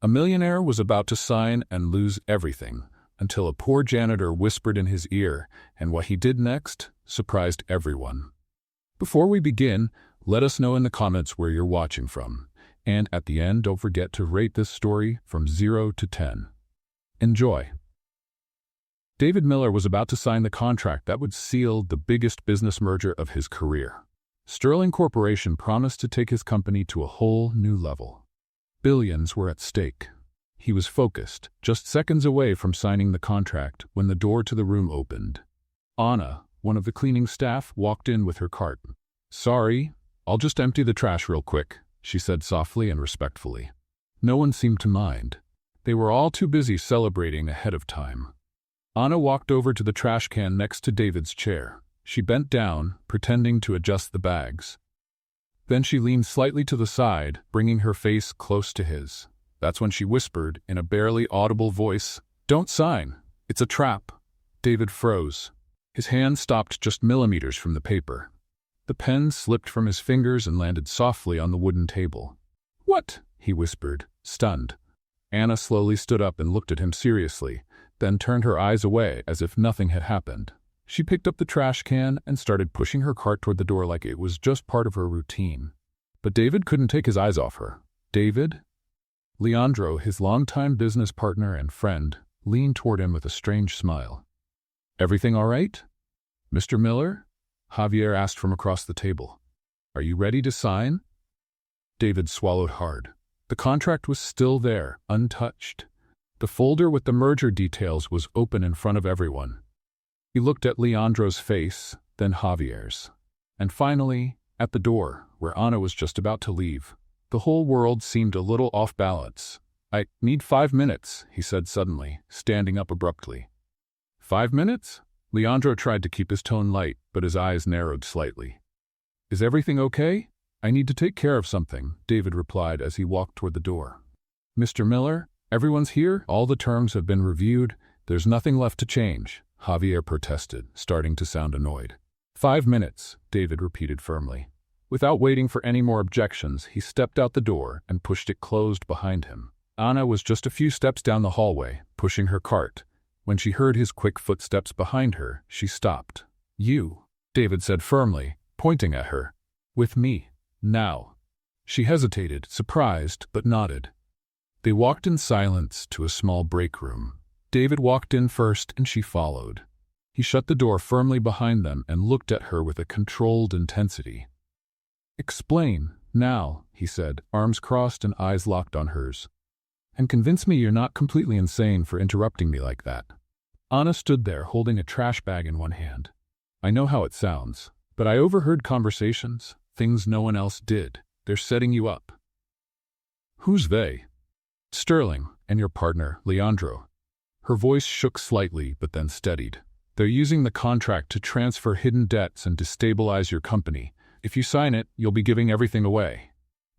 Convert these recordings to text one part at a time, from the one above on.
A millionaire was about to sign and lose everything, until a poor janitor whispered in his ear, and what he did next surprised everyone. Before we begin, let us know in the comments where you're watching from. And at the end, don't forget to rate this story from 0 to 10. Enjoy. David Miller was about to sign the contract that would seal the biggest business merger of his career. Sterling Corporation promised to take his company to a whole new level. Billions were at stake. He was focused, just seconds away from signing the contract when the door to the room opened. Anna, one of the cleaning staff, walked in with her cart. "Sorry, I'll just empty the trash real quick," she said softly and respectfully. No one seemed to mind. They were all too busy celebrating ahead of time. Anna walked over to the trash can next to David's chair. She bent down, pretending to adjust the bags. Then she leaned slightly to the side, bringing her face close to his. That's when she whispered, in a barely audible voice, "Don't sign. It's a trap." David froze. His hand stopped just millimeters from the paper. The pen slipped from his fingers and landed softly on the wooden table. "What?" he whispered, stunned. Anna slowly stood up and looked at him seriously, then turned her eyes away as if nothing had happened. She picked up the trash can and started pushing her cart toward the door like it was just part of her routine. But David couldn't take his eyes off her. David? Leandro, his longtime business partner and friend, leaned toward him with a strange smile. "Everything all right, Mr. Miller?" Javier asked from across the table. "Are you ready to sign?" David swallowed hard. The contract was still there, untouched. The folder with the merger details was open in front of everyone. He looked at Leandro's face, then Javier's. And finally, at the door, where Anna was just about to leave. The whole world seemed a little off balance. "I need 5 minutes," he said suddenly, standing up abruptly. 5 minutes? Leandro tried to keep his tone light, but his eyes narrowed slightly. "Is everything okay? I need to take care of something," David replied as he walked toward the door. "Mr. Miller, everyone's here. All the terms have been reviewed. There's nothing left to change," Javier protested, starting to sound annoyed. 5 minutes, David repeated firmly. Without waiting for any more objections, he stepped out the door and pushed it closed behind him. Anna was just a few steps down the hallway, pushing her cart. When she heard his quick footsteps behind her, she stopped. "You," David said firmly, pointing at her. "With me. Now." She hesitated, surprised, but nodded. They walked in silence to a small break room. David walked in first and she followed. He shut the door firmly behind them and looked at her with a controlled intensity. "Explain, now," he said, arms crossed and eyes locked on hers. "And convince me you're not completely insane for interrupting me like that." Anna stood there holding a trash bag in one hand. "I know how it sounds, but I overheard conversations, things no one else did. They're setting you up." "Who's they?" "Sterling, and your partner, Leandro." Her voice shook slightly but then steadied. "They're using the contract to transfer hidden debts and destabilize your company. If you sign it, you'll be giving everything away."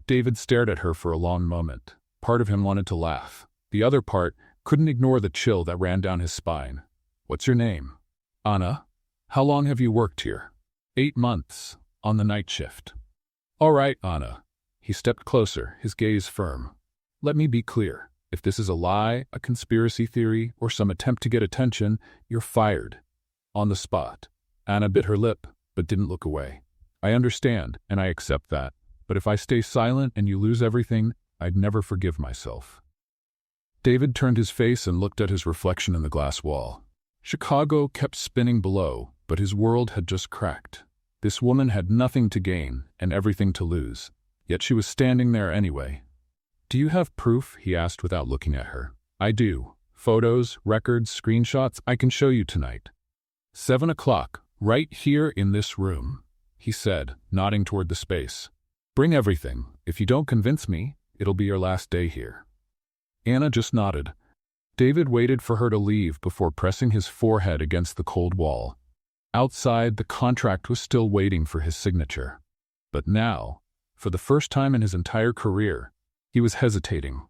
David stared at her for a long moment. Part of him wanted to laugh. The other part couldn't ignore the chill that ran down his spine. "What's your name?" "Anna." "How long have you worked here?" 8 months, on the night shift." "All right, Anna." He stepped closer, his gaze firm. "Let me be clear. If this is a lie, a conspiracy theory, or some attempt to get attention, you're fired. On the spot." Anna bit her lip, but didn't look away. "I understand, and I accept that. But if I stay silent and you lose everything, I'd never forgive myself." David turned his face and looked at his reflection in the glass wall. Chicago kept spinning below, but his world had just cracked. This woman had nothing to gain and everything to lose. Yet she was standing there anyway. "Do you have proof?" he asked without looking at her. "I do. Photos, records, screenshots. I can show you tonight." 7 o'clock, right here in this room, he said, nodding toward the space. "Bring everything. If you don't convince me, it'll be your last day here." Anna just nodded. David waited for her to leave before pressing his forehead against the cold wall. Outside, the contract was still waiting for his signature. But now, for the first time in his entire career, he was hesitating.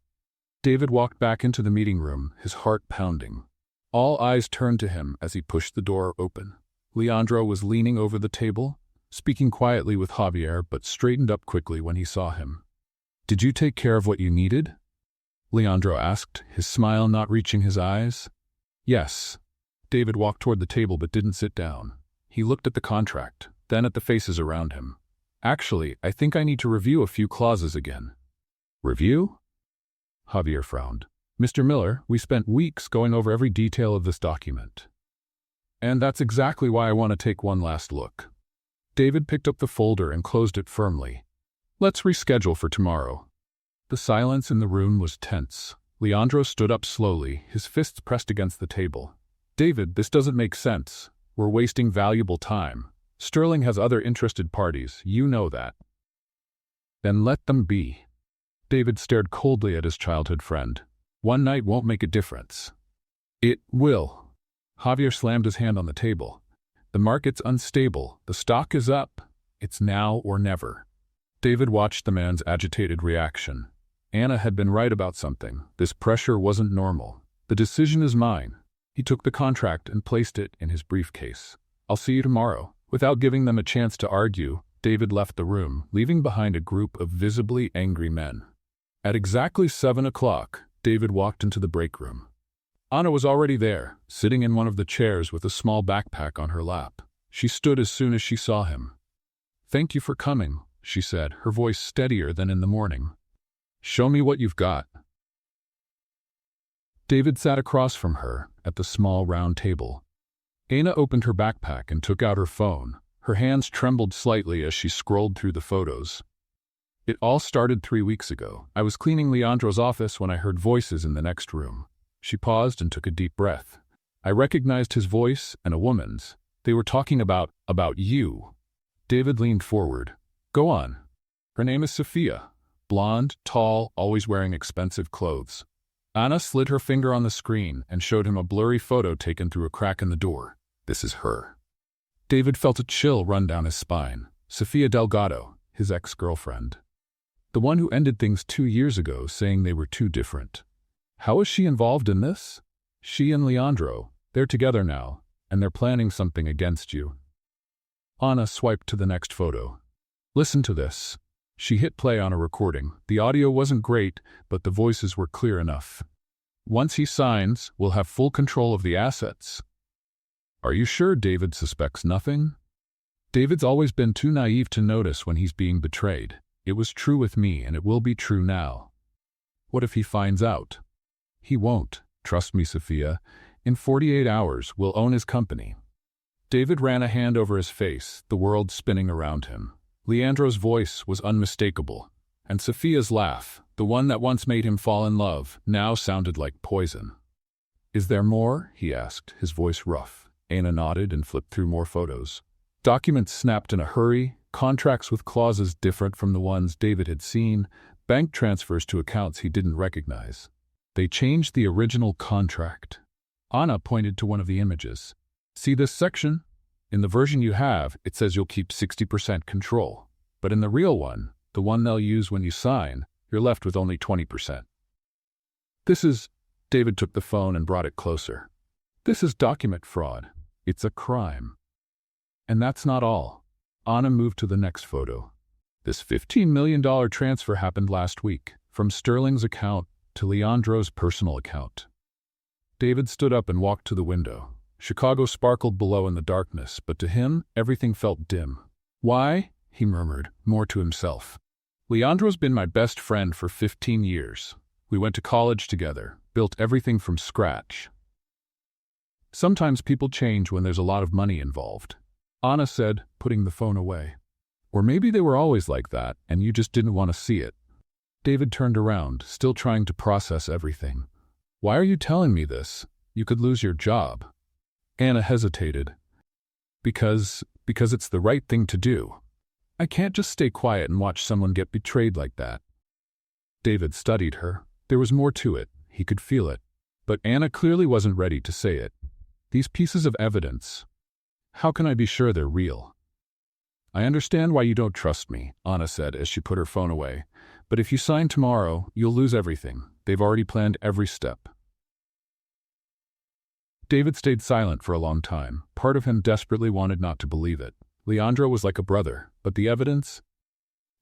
David walked back into the meeting room, his heart pounding. All eyes turned to him as he pushed the door open. Leandro was leaning over the table, speaking quietly with Javier, but straightened up quickly when he saw him. "Did you take care of what you needed?" Leandro asked, his smile not reaching his eyes. Yes. David walked toward the table but didn't sit down. He looked at the contract, then at the faces around him. Actually, I think I need to review a few clauses again. Review? Javier frowned. Mr. Miller, we spent weeks going over every detail of this document. And that's exactly why I want to take one last look. David picked up the folder and closed it firmly. Let's reschedule for tomorrow. The silence in the room was tense. Leandro stood up slowly, his fists pressed against the table. David, this doesn't make sense. We're wasting valuable time. Sterling has other interested parties, you know that. Then let them be. David stared coldly at his childhood friend. One night won't make a difference. It will. Javier slammed his hand on the table. The market's unstable. The stock is up. It's now or never. David watched the man's agitated reaction. Anna had been right about something. This pressure wasn't normal. The decision is mine. He took the contract and placed it in his briefcase. I'll see you tomorrow. Without giving them a chance to argue, David left the room, leaving behind a group of visibly angry men. At exactly 7 o'clock, David walked into the break room. Anna was already there, sitting in one of the chairs with a small backpack on her lap. She stood as soon as she saw him. Thank you for coming, she said, her voice steadier than in the morning. Show me what you've got. David sat across from her at the small round table. Anna opened her backpack and took out her phone. Her hands trembled slightly as she scrolled through the photos. It all started 3 weeks ago. I was cleaning Leandro's office when I heard voices in the next room. She paused and took a deep breath. I recognized his voice and a woman's. They were talking about you. David leaned forward. Go on. Her name is Sophia. Blonde, tall, always wearing expensive clothes. Anna slid her finger on the screen and showed him a blurry photo taken through a crack in the door. This is her. David felt a chill run down his spine. Sophia Delgado, his ex-girlfriend. The one who ended things 2 years ago, saying they were too different. How is she involved in this? She and Leandro, they're together now, and they're planning something against you. Anna swiped to the next photo. Listen to this. She hit play on a recording. The audio wasn't great, but the voices were clear enough. Once he signs, we'll have full control of the assets. Are you sure David suspects nothing? David's always been too naive to notice when he's being betrayed. It was true with me, and it will be true now. What if he finds out? He won't. Trust me, Sophia. In 48 hours, we'll own his company. David ran a hand over his face, the world spinning around him. Leandro's voice was unmistakable, and Sophia's laugh, the one that once made him fall in love, now sounded like poison. Is there more? He asked, his voice rough. Anna nodded and flipped through more photos. Documents snapped in a hurry, contracts with clauses different from the ones David had seen, bank transfers to accounts he didn't recognize. They changed the original contract. Anna pointed to one of the images. See this section? In the version you have, it says you'll keep 60% control. But in the real one, the one they'll use when you sign, you're left with only 20%. This is... David took the phone and brought it closer. This is document fraud. It's a crime. And that's not all. Anna moved to the next photo. This $15 million transfer happened last week, from Sterling's account to Leandro's personal account. David stood up and walked to the window. Chicago sparkled below in the darkness, but to him, everything felt dim. Why? He murmured, more to himself. Leandro's been my best friend for 15 years. We went to college together, built everything from scratch. Sometimes people change when there's a lot of money involved. Anna said, putting the phone away. Or maybe they were always like that, and you just didn't want to see it. David turned around, still trying to process everything. Why are you telling me this? You could lose your job. Anna hesitated. Because it's the right thing to do. I can't just stay quiet and watch someone get betrayed like that. David studied her. There was more to it. He could feel it. But Anna clearly wasn't ready to say it. These pieces of evidence. How can I be sure they're real? I understand why you don't trust me, Anna said as she put her phone away. But if you sign tomorrow, you'll lose everything. They've already planned every step. David stayed silent for a long time. Part of him desperately wanted not to believe it. Leandro was like a brother, but the evidence?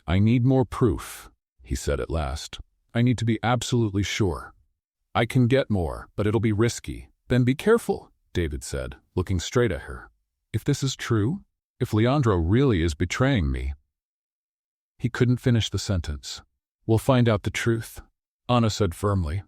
I need more proof, he said at last. I need to be absolutely sure. I can get more, but it'll be risky. Then be careful, David said, looking straight at her. If this is true, if Leandro really is betraying me. He couldn't finish the sentence. We'll find out the truth, Anna said firmly.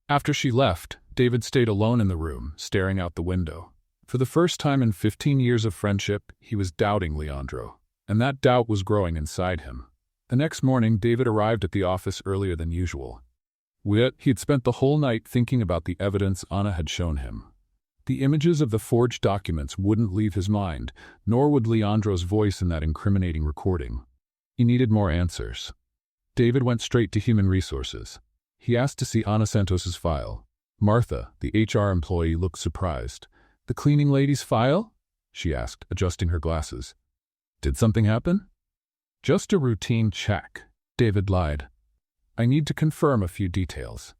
After she left, David stayed alone in the room, staring out the window. For the first time in 15 years of friendship, he was doubting Leandro, and that doubt was growing inside him. The next morning, David arrived at the office earlier than usual. He had spent the whole night thinking about the evidence Anna had shown him. The images of the forged documents wouldn't leave his mind, nor would Leandro's voice in that incriminating recording. He needed more answers. David went straight to Human Resources. He asked to see Ana Santos's file. Martha, the HR employee, looked surprised. "The cleaning lady's file?" she asked, adjusting her glasses. "Did something happen?" "Just a routine check," David lied. "I need to confirm a few details."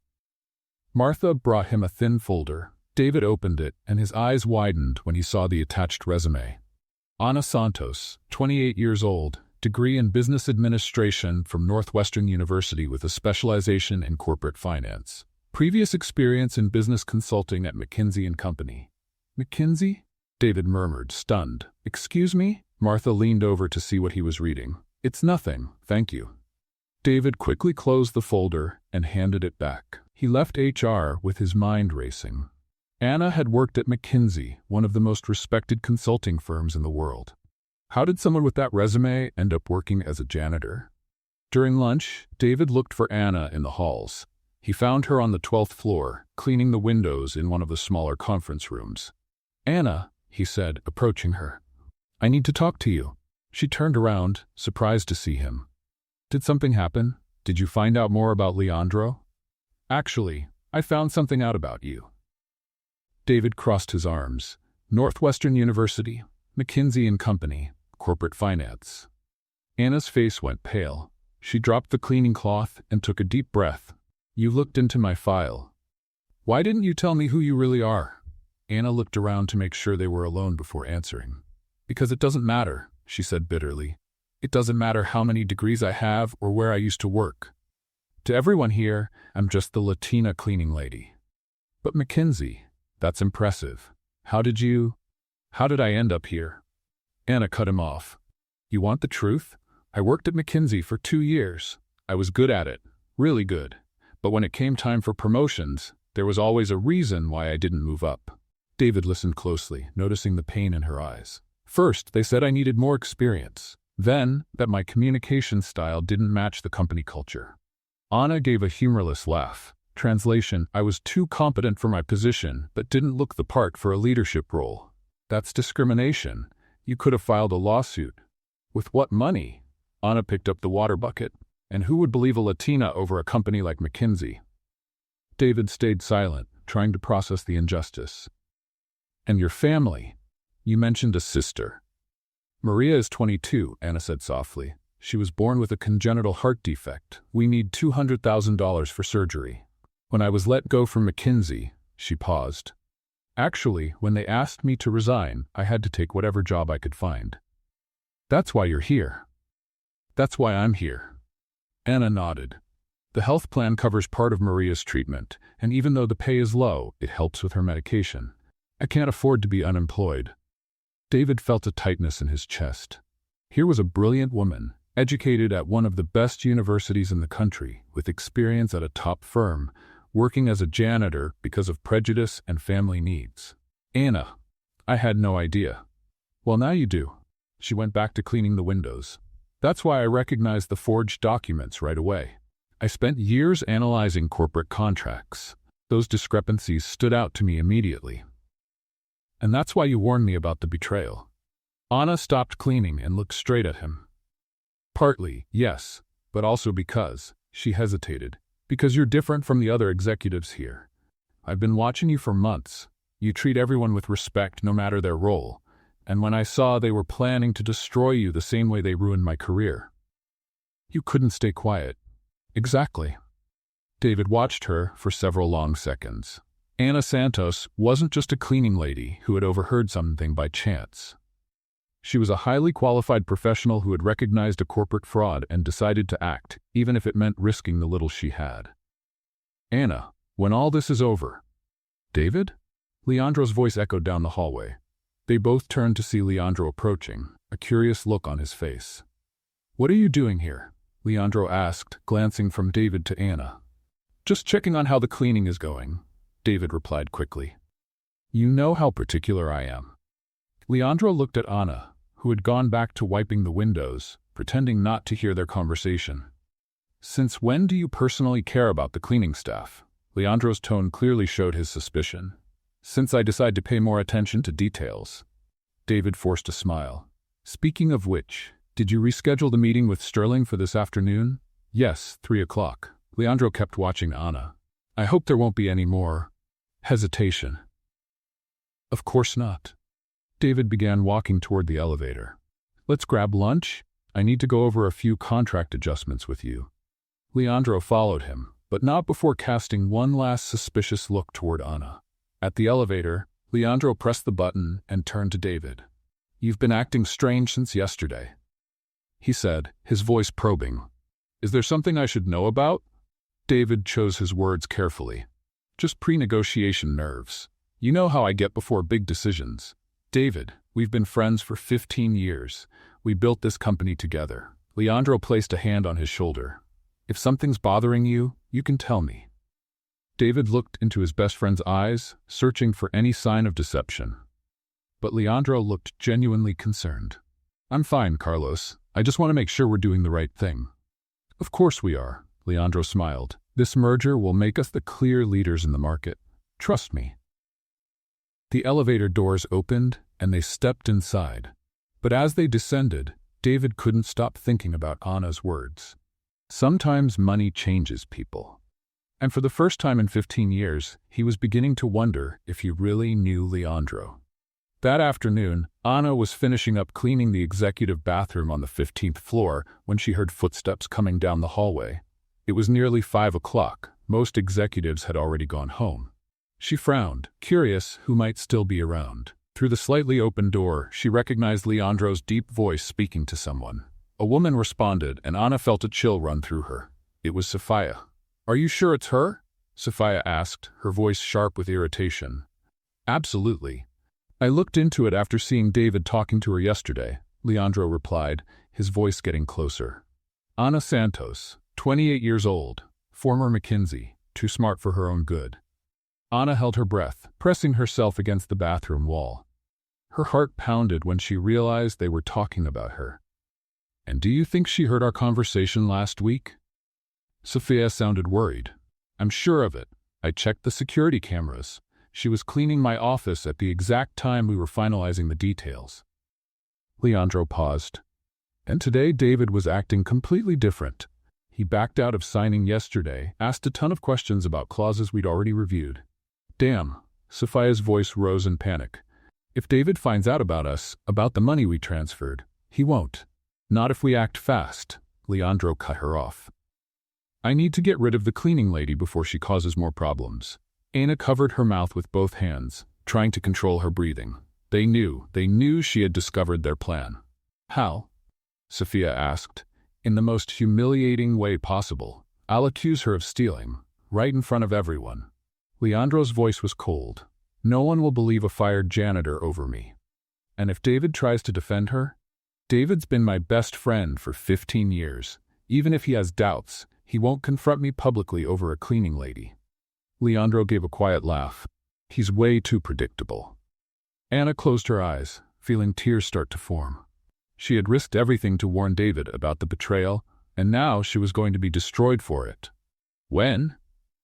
Martha brought him a thin folder. David opened it, and his eyes widened when he saw the attached resume. Ana Santos, 28 years old, degree in business administration from Northwestern University with a specialization in corporate finance. Previous experience in business consulting at McKinsey & Company. "McKinsey?" David murmured, stunned. "Excuse me?" Martha leaned over to see what he was reading. "It's nothing, thank you." David quickly closed the folder and handed it back. He left HR with his mind racing. Anna had worked at McKinsey, one of the most respected consulting firms in the world. How did someone with that resume end up working as a janitor? During lunch, David looked for Anna in the halls. He found her on the 12th floor, cleaning the windows in one of the smaller conference rooms. "Anna," he said, approaching her. "I need to talk to you." She turned around, surprised to see him. "Did something happen? Did you find out more about Leandro?" "Actually, I found something out about you." David crossed his arms. Northwestern University, McKinsey & Company, corporate finance. Anna's face went pale. She dropped the cleaning cloth and took a deep breath. "You looked into my file. Why didn't you tell me who you really are?" Anna looked around to make sure they were alone before answering. "Because it doesn't matter," she said bitterly. "It doesn't matter how many degrees I have or where I used to work. To everyone here, I'm just the Latina cleaning lady. But McKinsey, that's impressive. How did I end up here?" Anna cut him off. "You want the truth? I worked at McKinsey for 2 years. I was good at it, really good. But when it came time for promotions, there was always a reason why I didn't move up." David listened closely, noticing the pain in her eyes. "First, they said I needed more experience. Then, that my communication style didn't match the company culture." Anna gave a humorless laugh. Translation: "I was too competent for my position, but didn't look the part for a leadership role. That's discrimination. You could have filed a lawsuit." "With what money?" Anna picked up the water bucket. "And who would believe a Latina over a company like McKinsey?" David stayed silent, trying to process the injustice. "And your family? You mentioned a sister." "Maria is 22, Anna said softly. "She was born with a congenital heart defect. We need $200,000 for surgery. When I was let go from McKinsey," she paused. "Actually, when they asked me to resign, I had to take whatever job I could find." "That's why you're here." "That's why I'm here." Anna nodded. "The health plan covers part of Maria's treatment, and even though the pay is low, it helps with her medication. I can't afford to be unemployed." David felt a tightness in his chest. Here was a brilliant woman, educated at one of the best universities in the country, with experience at a top firm, working as a janitor because of prejudice and family needs. "Anna, I had no idea." "Well, now you do." She went back to cleaning the windows. "That's why I recognized the forged documents right away. I spent years analyzing corporate contracts. Those discrepancies stood out to me immediately. And that's why you warned me about the betrayal." Anna stopped cleaning and looked straight at him. "Partly, yes, but also because," she hesitated, "because you're different from the other executives here. I've been watching you for months. You treat everyone with respect no matter their role, and when I saw they were planning to destroy you the same way they ruined my career, you couldn't stay quiet." "Exactly." David watched her for several long seconds. Ana Santos wasn't just a cleaning lady who had overheard something by chance. She was a highly qualified professional who had recognized a corporate fraud and decided to act, even if it meant risking the little she had. "Anna, when all this is over." "David?" Leandro's voice echoed down the hallway. They both turned to see Leandro approaching, a curious look on his face. "What are you doing here?" Leandro asked, glancing from David to Anna. "Just checking on how the cleaning is going," David replied quickly. "You know how particular I am." Leandro looked at Anna, who had gone back to wiping the windows, pretending not to hear their conversation. "Since when do you personally care about the cleaning staff?" Leandro's tone clearly showed his suspicion. "Since I decide to pay more attention to details." David forced a smile. "Speaking of which, did you reschedule the meeting with Sterling for this afternoon?" "Yes, 3 o'clock. Leandro kept watching Anna. "I hope there won't be any more hesitation." "Of course not." David began walking toward the elevator. "Let's grab lunch. I need to go over a few contract adjustments with you." Leandro followed him, but not before casting one last suspicious look toward Anna. At the elevator, Leandro pressed the button and turned to David. "You've been acting strange since yesterday," he said, his voice probing. "Is there something I should know about?" David chose his words carefully. "Just pre-negotiation nerves. You know how I get before big decisions. David, we've been friends for 15 years. We built this company together." Leandro placed a hand on his shoulder. "If something's bothering you, you can tell me." David looked into his best friend's eyes, searching for any sign of deception. But Leandro looked genuinely concerned. "I'm fine, Carlos. I just want to make sure we're doing the right thing." "Of course we are," Leandro smiled. "This merger will make us the clear leaders in the market. Trust me." The elevator doors opened, and they stepped inside. But as they descended, David couldn't stop thinking about Anna's words. Sometimes money changes people. And for the first time in 15 years, he was beginning to wonder if he really knew Leandro. That afternoon, Anna was finishing up cleaning the executive bathroom on the 15th floor when she heard footsteps coming down the hallway. It was nearly 5 o'clock. Most executives had already gone home. She frowned, curious who might still be around. Through the slightly open door, she recognized Leandro's deep voice speaking to someone. A woman responded, and Anna felt a chill run through her. It was Sophia. "Are you sure it's her?" Sophia asked, her voice sharp with irritation. "Absolutely. I looked into it after seeing David talking to her yesterday," Leandro replied, his voice getting closer. "Anna Santos, 28 years old, former McKinsey, too smart for her own good." Anna held her breath, pressing herself against the bathroom wall. Her heart pounded when she realized they were talking about her. "And do you think she heard our conversation last week?" Sophia sounded worried. "I'm sure of it. I checked the security cameras. She was cleaning my office at the exact time we were finalizing the details." Leandro paused. And today David was acting completely different. He backed out of signing yesterday, asked a ton of questions about clauses we'd already reviewed. "Damn," Sophia's voice rose in panic. "If David finds out about us, about the money we transferred, he won't. Not if we act fast." Leandro cut her off. "I need to get rid of the cleaning lady before she causes more problems." Anna covered her mouth with both hands, trying to control her breathing. They knew she had discovered their plan. "How?" Sophia asked. "In the most humiliating way possible. I'll accuse her of stealing, right in front of everyone." Leandro's voice was cold. "No one will believe a fired janitor over me. And if David tries to defend her? David's been my best friend for 15 years. Even if he has doubts, he won't confront me publicly over a cleaning lady." Leandro gave a quiet laugh. "He's way too predictable." Anna closed her eyes, feeling tears start to form. She had risked everything to warn David about the betrayal, and now she was going to be destroyed for it. "When?"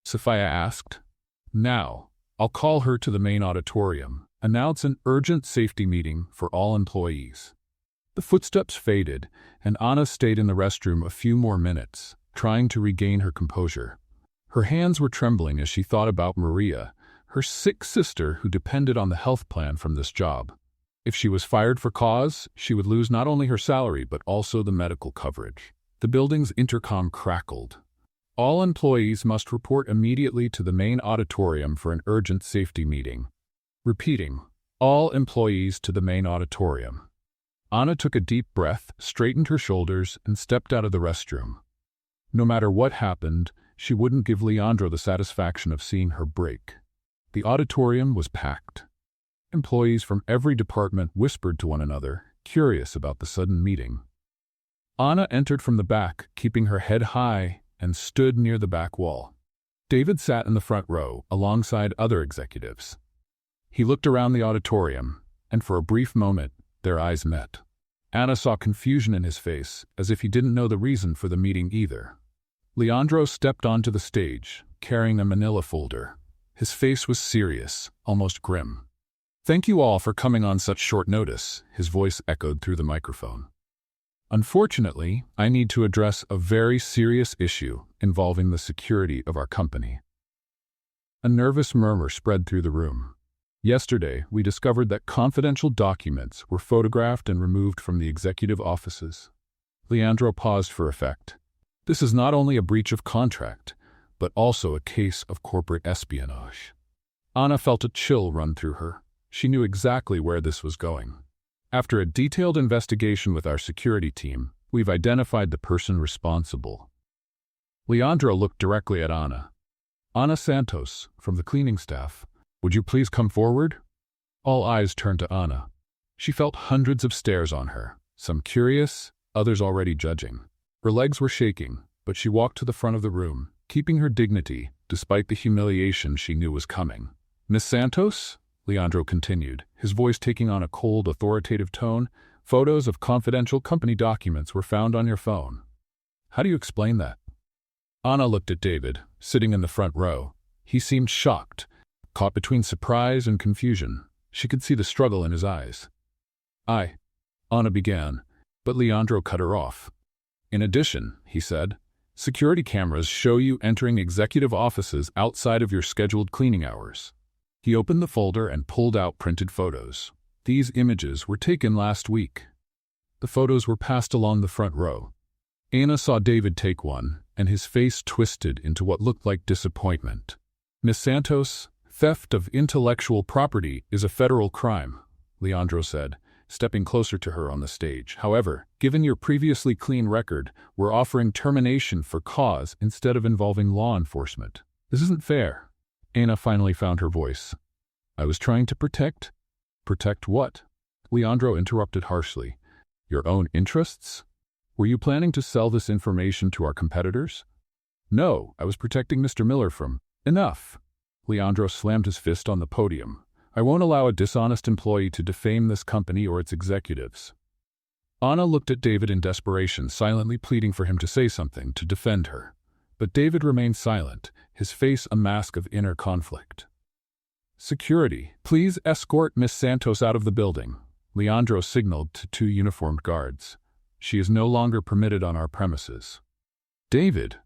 Sophia asked. "Now. I'll call her to the main auditorium, announce an urgent safety meeting for all employees." The footsteps faded, and Anna stayed in the restroom a few more minutes, trying to regain her composure. Her hands were trembling as she thought about Maria, her sick sister who depended on the health plan from this job. If she was fired for cause, she would lose not only her salary but also the medical coverage. The building's intercom crackled. "All employees must report immediately to the main auditorium for an urgent safety meeting." Repeating, "All employees to the main auditorium." Anna took a deep breath, straightened her shoulders, and stepped out of the restroom. No matter what happened, she wouldn't give Leandro the satisfaction of seeing her break. The auditorium was packed. Employees from every department whispered to one another, curious about the sudden meeting. Anna entered from the back, keeping her head high, and stood near the back wall. David sat in the front row, alongside other executives. He looked around the auditorium, and for a brief moment, their eyes met. Anna saw confusion in his face, as if he didn't know the reason for the meeting either. Leandro stepped onto the stage, carrying a manila folder. His face was serious, almost grim. "Thank you all for coming on such short notice," his voice echoed through the microphone. "Unfortunately, I need to address a very serious issue involving the security of our company." A nervous murmur spread through the room. Yesterday, we discovered that confidential documents were photographed and removed from the executive offices. Leandro paused for effect. "This is not only a breach of contract, but also a case of corporate espionage." Anna felt a chill run through her. She knew exactly where this was going. "After a detailed investigation with our security team, we've identified the person responsible." Leandro looked directly at Anna. "Ana Santos, from the cleaning staff. Would you please come forward?" All eyes turned to Anna. She felt hundreds of stares on her, some curious, others already judging. Her legs were shaking, but she walked to the front of the room, keeping her dignity despite the humiliation she knew was coming. "Miss Santos?" Leandro continued, his voice taking on a cold, authoritative tone. "Photos of confidential company documents were found on your phone. How do you explain that?" Anna looked at David, sitting in the front row. He seemed shocked, caught between surprise and confusion. She could see the struggle in his eyes. Anna began, but Leandro cut her off. "In addition," he said, "security cameras show you entering executive offices outside of your scheduled cleaning hours." He opened the folder and pulled out printed photos. These images were taken last week. The photos were passed along the front row. Anna saw David take one, and his face twisted into what looked like disappointment. "Miss Santos, theft of intellectual property is a federal crime," Leandro said, stepping closer to her on the stage. "However, given your previously clean record, we're offering termination for cause instead of involving law enforcement. This isn't fair." Anna finally found her voice. "I was trying to protect..." "Protect what?" Leandro interrupted harshly. "Your own interests? Were you planning to sell this information to our competitors?" "No, I was protecting Mr. Miller from..." "Enough!" Leandro slammed his fist on the podium. "I won't allow a dishonest employee to defame this company or its executives." Anna looked at David in desperation, silently pleading for him to say something, to defend her. But David remained silent, his face a mask of inner conflict. "Security, please escort Miss Santos out of the building," Leandro signaled to two uniformed guards. "She is no longer permitted on our premises." "David!"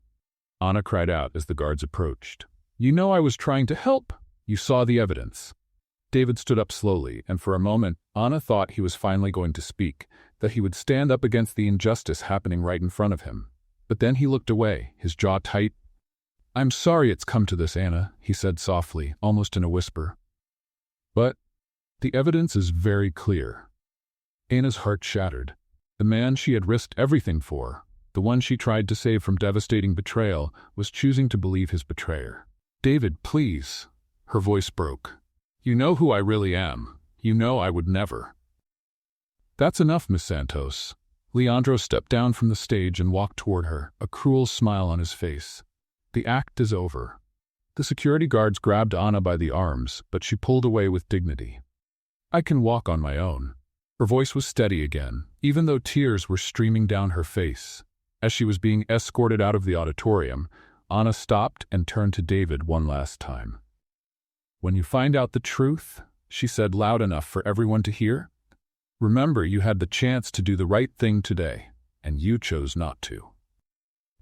Anna cried out as the guards approached. "You know I was trying to help. You saw the evidence." David stood up slowly, and for a moment, Anna thought he was finally going to speak, that he would stand up against the injustice happening right in front of him. But then he looked away, his jaw tight. "I'm sorry it's come to this, Anna," he said softly, almost in a whisper. "But the evidence is very clear." Anna's heart shattered. The man she had risked everything for, the one she tried to save from devastating betrayal, was choosing to believe his betrayer. "David, please." Her voice broke. "You know who I really am. You know I would never." "That's enough, Miss Santos." Leandro stepped down from the stage and walked toward her, a cruel smile on his face. "The act is over." The security guards grabbed Anna by the arms, but she pulled away with dignity. "I can walk on my own." Her voice was steady again, even though tears were streaming down her face. As she was being escorted out of the auditorium, Anna stopped and turned to David one last time. "When you find out the truth," she said loud enough for everyone to hear, "remember you had the chance to do the right thing today, and you chose not to."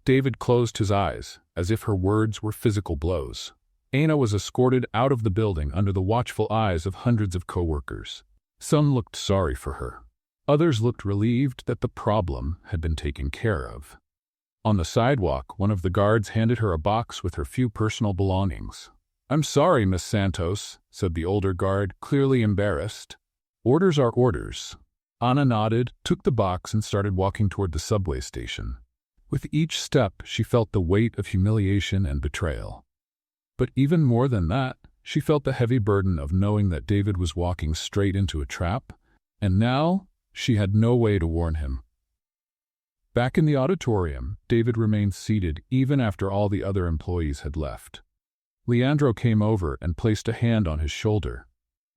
David closed his eyes, as if her words were physical blows. Anna was escorted out of the building under the watchful eyes of hundreds of co-workers. Some looked sorry for her. Others looked relieved that the problem had been taken care of. On the sidewalk, one of the guards handed her a box with her few personal belongings. "I'm sorry, Miss Santos," said the older guard, clearly embarrassed. "Orders are orders." Anna nodded, took the box, and started walking toward the subway station. With each step, she felt the weight of humiliation and betrayal. But even more than that, she felt the heavy burden of knowing that David was walking straight into a trap, and now she had no way to warn him. Back in the auditorium, David remained seated even after all the other employees had left. Leandro came over and placed a hand on his shoulder.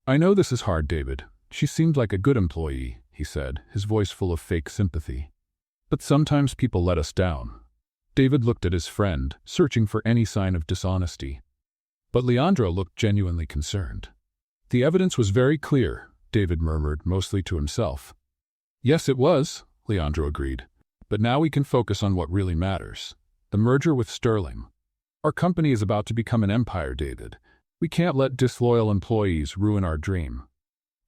"I know this is hard, David. She seemed like a good employee," he said, his voice full of fake sympathy. "But sometimes people let us down." David looked at his friend, searching for any sign of dishonesty. But Leandro looked genuinely concerned. "The evidence was very clear," David murmured, mostly to himself. "Yes, it was," Leandro agreed. "But now we can focus on what really matters. The merger with Sterling. Our company is about to become an empire, David. We can't let disloyal employees ruin our dream."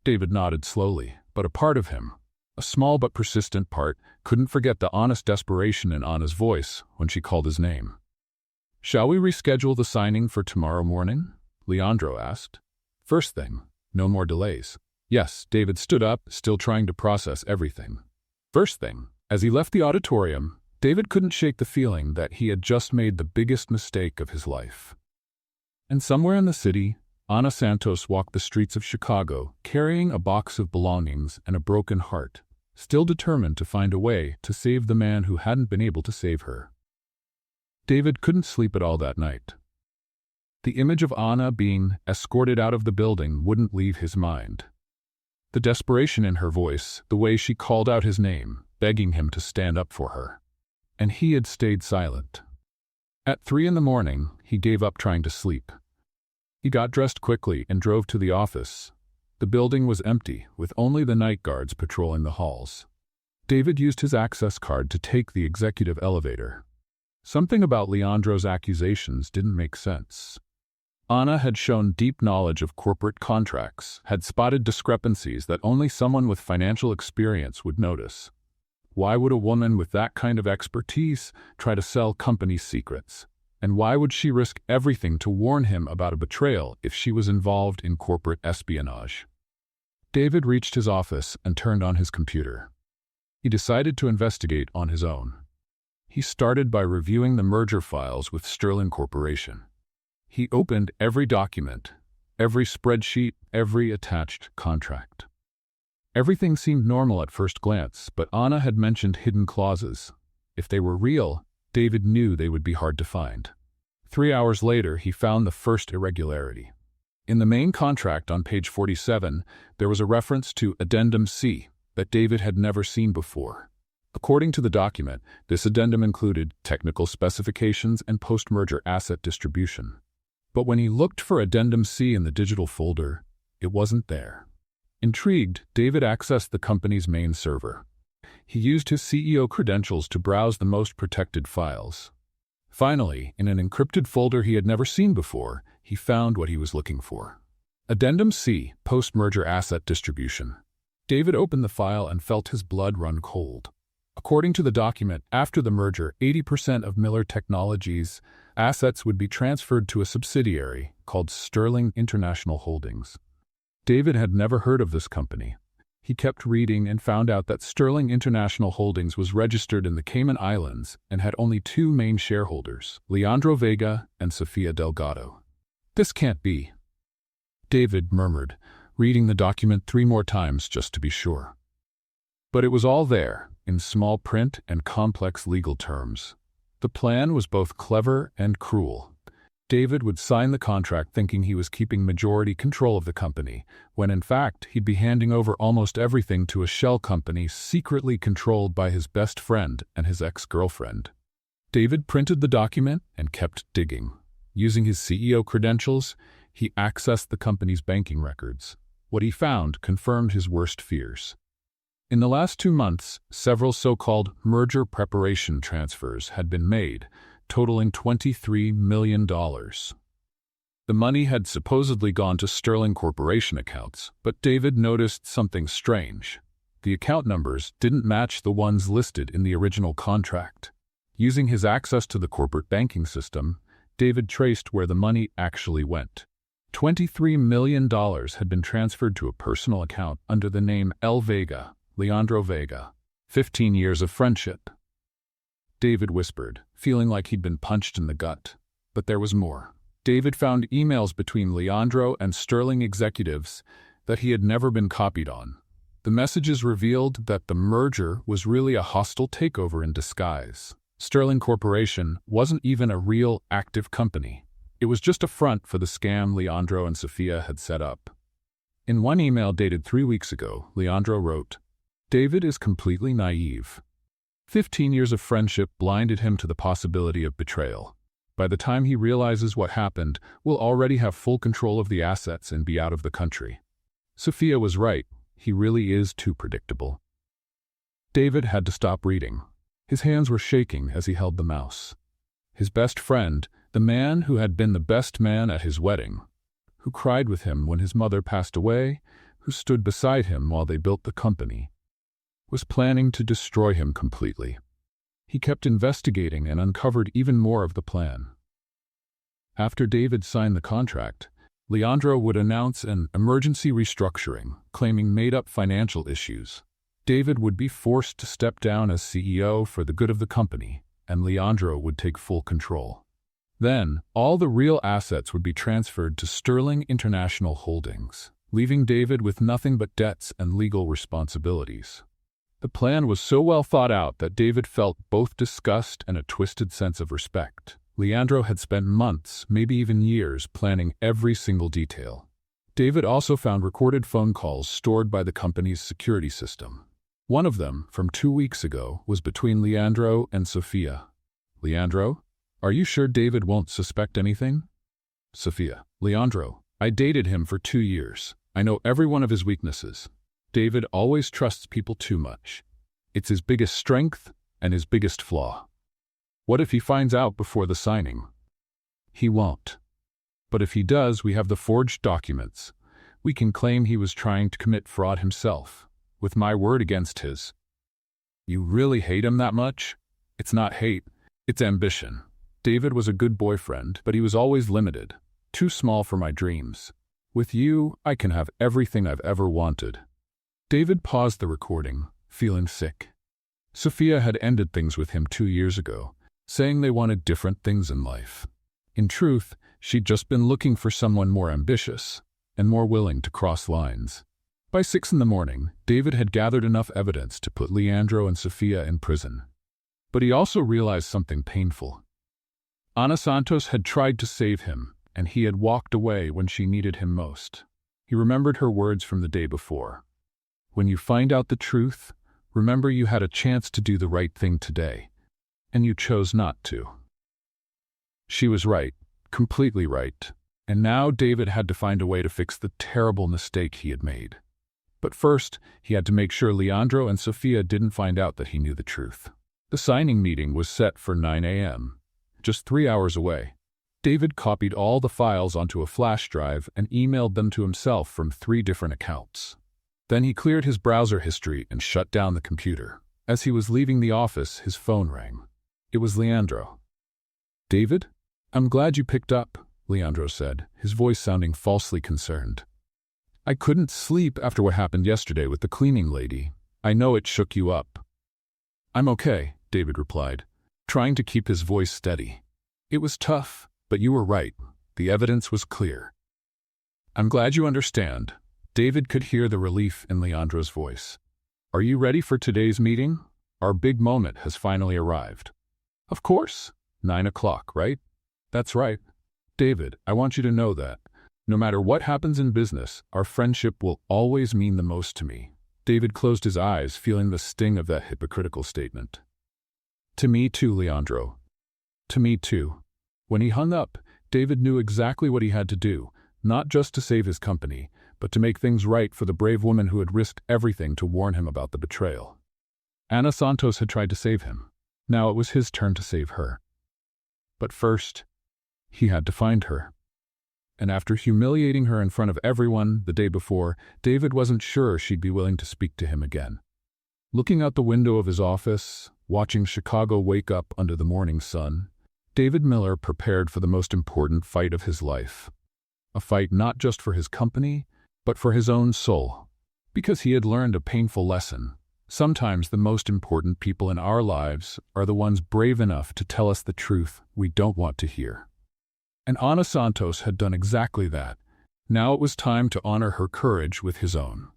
David nodded slowly, but a part of him, a small but persistent part, couldn't forget the honest desperation in Anna's voice when she called his name. "Shall we reschedule the signing for tomorrow morning?" Leandro asked. "First thing, no more delays." "Yes," David stood up, still trying to process everything. "First thing." As he left the auditorium, David couldn't shake the feeling that he had just made the biggest mistake of his life. And somewhere in the city, Ana Santos walked the streets of Chicago, carrying a box of belongings and a broken heart, still determined to find a way to save the man who hadn't been able to save her. David couldn't sleep at all that night. The image of Anna being escorted out of the building wouldn't leave his mind. The desperation in her voice, the way she called out his name, begging him to stand up for her. And he had stayed silent. At 3 a.m, he gave up trying to sleep. He got dressed quickly and drove to the office. The building was empty, with only the night guards patrolling the halls. David used his access card to take the executive elevator. Something about Leandro's accusations didn't make sense. Anna had shown deep knowledge of corporate contracts, had spotted discrepancies that only someone with financial experience would notice. Why would a woman with that kind of expertise try to sell company secrets? And why would she risk everything to warn him about a betrayal if she was involved in corporate espionage? David reached his office and turned on his computer. He decided to investigate on his own. He started by reviewing the merger files with Sterling Corporation. He opened every document, every spreadsheet, every attached contract. Everything seemed normal at first glance, but Anna had mentioned hidden clauses. If they were real, David knew they would be hard to find. 3 hours later, he found the first irregularity. In the main contract on page 47, there was a reference to Addendum C that David had never seen before. According to the document, this addendum included technical specifications and post-merger asset distribution. But when he looked for Addendum C in the digital folder, it wasn't there. Intrigued, David accessed the company's main server. He used his CEO credentials to browse the most protected files. Finally, in an encrypted folder he had never seen before, he found what he was looking for. Addendum C, post-merger asset distribution. David opened the file and felt his blood run cold. According to the document, after the merger, 80% of Miller Technologies' assets would be transferred to a subsidiary called Sterling International Holdings. David had never heard of this company. He kept reading and found out that Sterling International Holdings was registered in the Cayman Islands and had only 2 main shareholders, Leandro Vega and Sofia Delgado. "This can't be," David murmured, reading the document 3 more times just to be sure. But it was all there, in small print and complex legal terms. The plan was both clever and cruel. David would sign the contract thinking he was keeping majority control of the company, when in fact he'd be handing over almost everything to a shell company secretly controlled by his best friend and his ex-girlfriend. David printed the document and kept digging. Using his CEO credentials, he accessed the company's banking records. What he found confirmed his worst fears. In the last 2 months, several so-called merger preparation transfers had been made, totaling $23 million. The money had supposedly gone to Sterling Corporation accounts, but David noticed something strange. The account numbers didn't match the ones listed in the original contract. Using his access to the corporate banking system, David traced where the money actually went. $23 million had been transferred to a personal account under the name L. Vega, Leandro Vega. 15 years of friendship. David whispered, feeling like he'd been punched in the gut. But there was more. David found emails between Leandro and Sterling executives that he had never been copied on. The messages revealed that the merger was really a hostile takeover in disguise. Sterling Corporation wasn't even a real, active company. It was just a front for the scam Leandro and Sophia had set up. In one email dated 3 weeks ago, Leandro wrote, "David is completely naive. 15 years of friendship blinded him to the possibility of betrayal. By the time he realizes what happened, we'll already have full control of the assets and be out of the country. Sophia was right. He really is too predictable." David had to stop reading. His hands were shaking as he held the mouse. His best friend, the man who had been the best man at his wedding, who cried with him when his mother passed away, who stood beside him while they built the company, was planning to destroy him completely. He kept investigating and uncovered even more of the plan. After David signed the contract, Leandro would announce an emergency restructuring, claiming made-up financial issues. David would be forced to step down as CEO for the good of the company, and Leandro would take full control. Then, all the real assets would be transferred to Sterling International Holdings, leaving David with nothing but debts and legal responsibilities. The plan was so well thought out that David felt both disgust and a twisted sense of respect. Leandro had spent months, maybe even years, planning every single detail. David also found recorded phone calls stored by the company's security system. One of them, from 2 weeks ago, was between Leandro and Sophia. "Leandro, are you sure David won't suspect anything?" Sophia: "Leandro, I dated him for 2 years. I know every one of his weaknesses. David always trusts people too much. It's his biggest strength and his biggest flaw. What if he finds out before the signing?" "He won't. But if he does, we have the forged documents. We can claim he was trying to commit fraud himself, with my word against his." "You really hate him that much?" "It's not hate, it's ambition. David was a good boyfriend, but he was always limited, too small for my dreams. With you, I can have everything I've ever wanted." David paused the recording, feeling sick. Sophia had ended things with him 2 years ago, saying they wanted different things in life. In truth, she'd just been looking for someone more ambitious and more willing to cross lines. By 6 a.m, David had gathered enough evidence to put Leandro and Sophia in prison. But he also realized something painful. Ana Santos had tried to save him, and he had walked away when she needed him most. He remembered her words from the day before. "When you find out the truth, remember you had a chance to do the right thing today, and you chose not to." She was right, completely right, and now David had to find a way to fix the terrible mistake he had made. But first, he had to make sure Leandro and Sophia didn't find out that he knew the truth. The signing meeting was set for 9 a.m., just 3 hours away. David copied all the files onto a flash drive and emailed them to himself from 3 different accounts. Then he cleared his browser history and shut down the computer. As he was leaving the office, his phone rang. It was Leandro. "David? I'm glad you picked up," Leandro said, his voice sounding falsely concerned. "I couldn't sleep after what happened yesterday with the cleaning lady. I know it shook you up." "I'm okay," David replied, trying to keep his voice steady. "It was tough, but you were right. The evidence was clear." "I'm glad you understand." David could hear the relief in Leandro's voice. "Are you ready for today's meeting? Our big moment has finally arrived." "Of course. 9 o'clock, right?" "That's right. David, I want you to know that, no matter what happens in business, our friendship will always mean the most to me." David closed his eyes, feeling the sting of that hypocritical statement. "To me too, Leandro. To me too." When he hung up, David knew exactly what he had to do, not just to save his company, but to make things right for the brave woman who had risked everything to warn him about the betrayal. Ana Santos had tried to save him. Now it was his turn to save her. But first, he had to find her. And after humiliating her in front of everyone the day before, David wasn't sure she'd be willing to speak to him again. Looking out the window of his office, watching Chicago wake up under the morning sun, David Miller prepared for the most important fight of his life. A fight not just for his company, but for his own soul. Because he had learned a painful lesson. Sometimes the most important people in our lives are the ones brave enough to tell us the truth we don't want to hear. And Ana Santos had done exactly that. Now it was time to honor her courage with his own.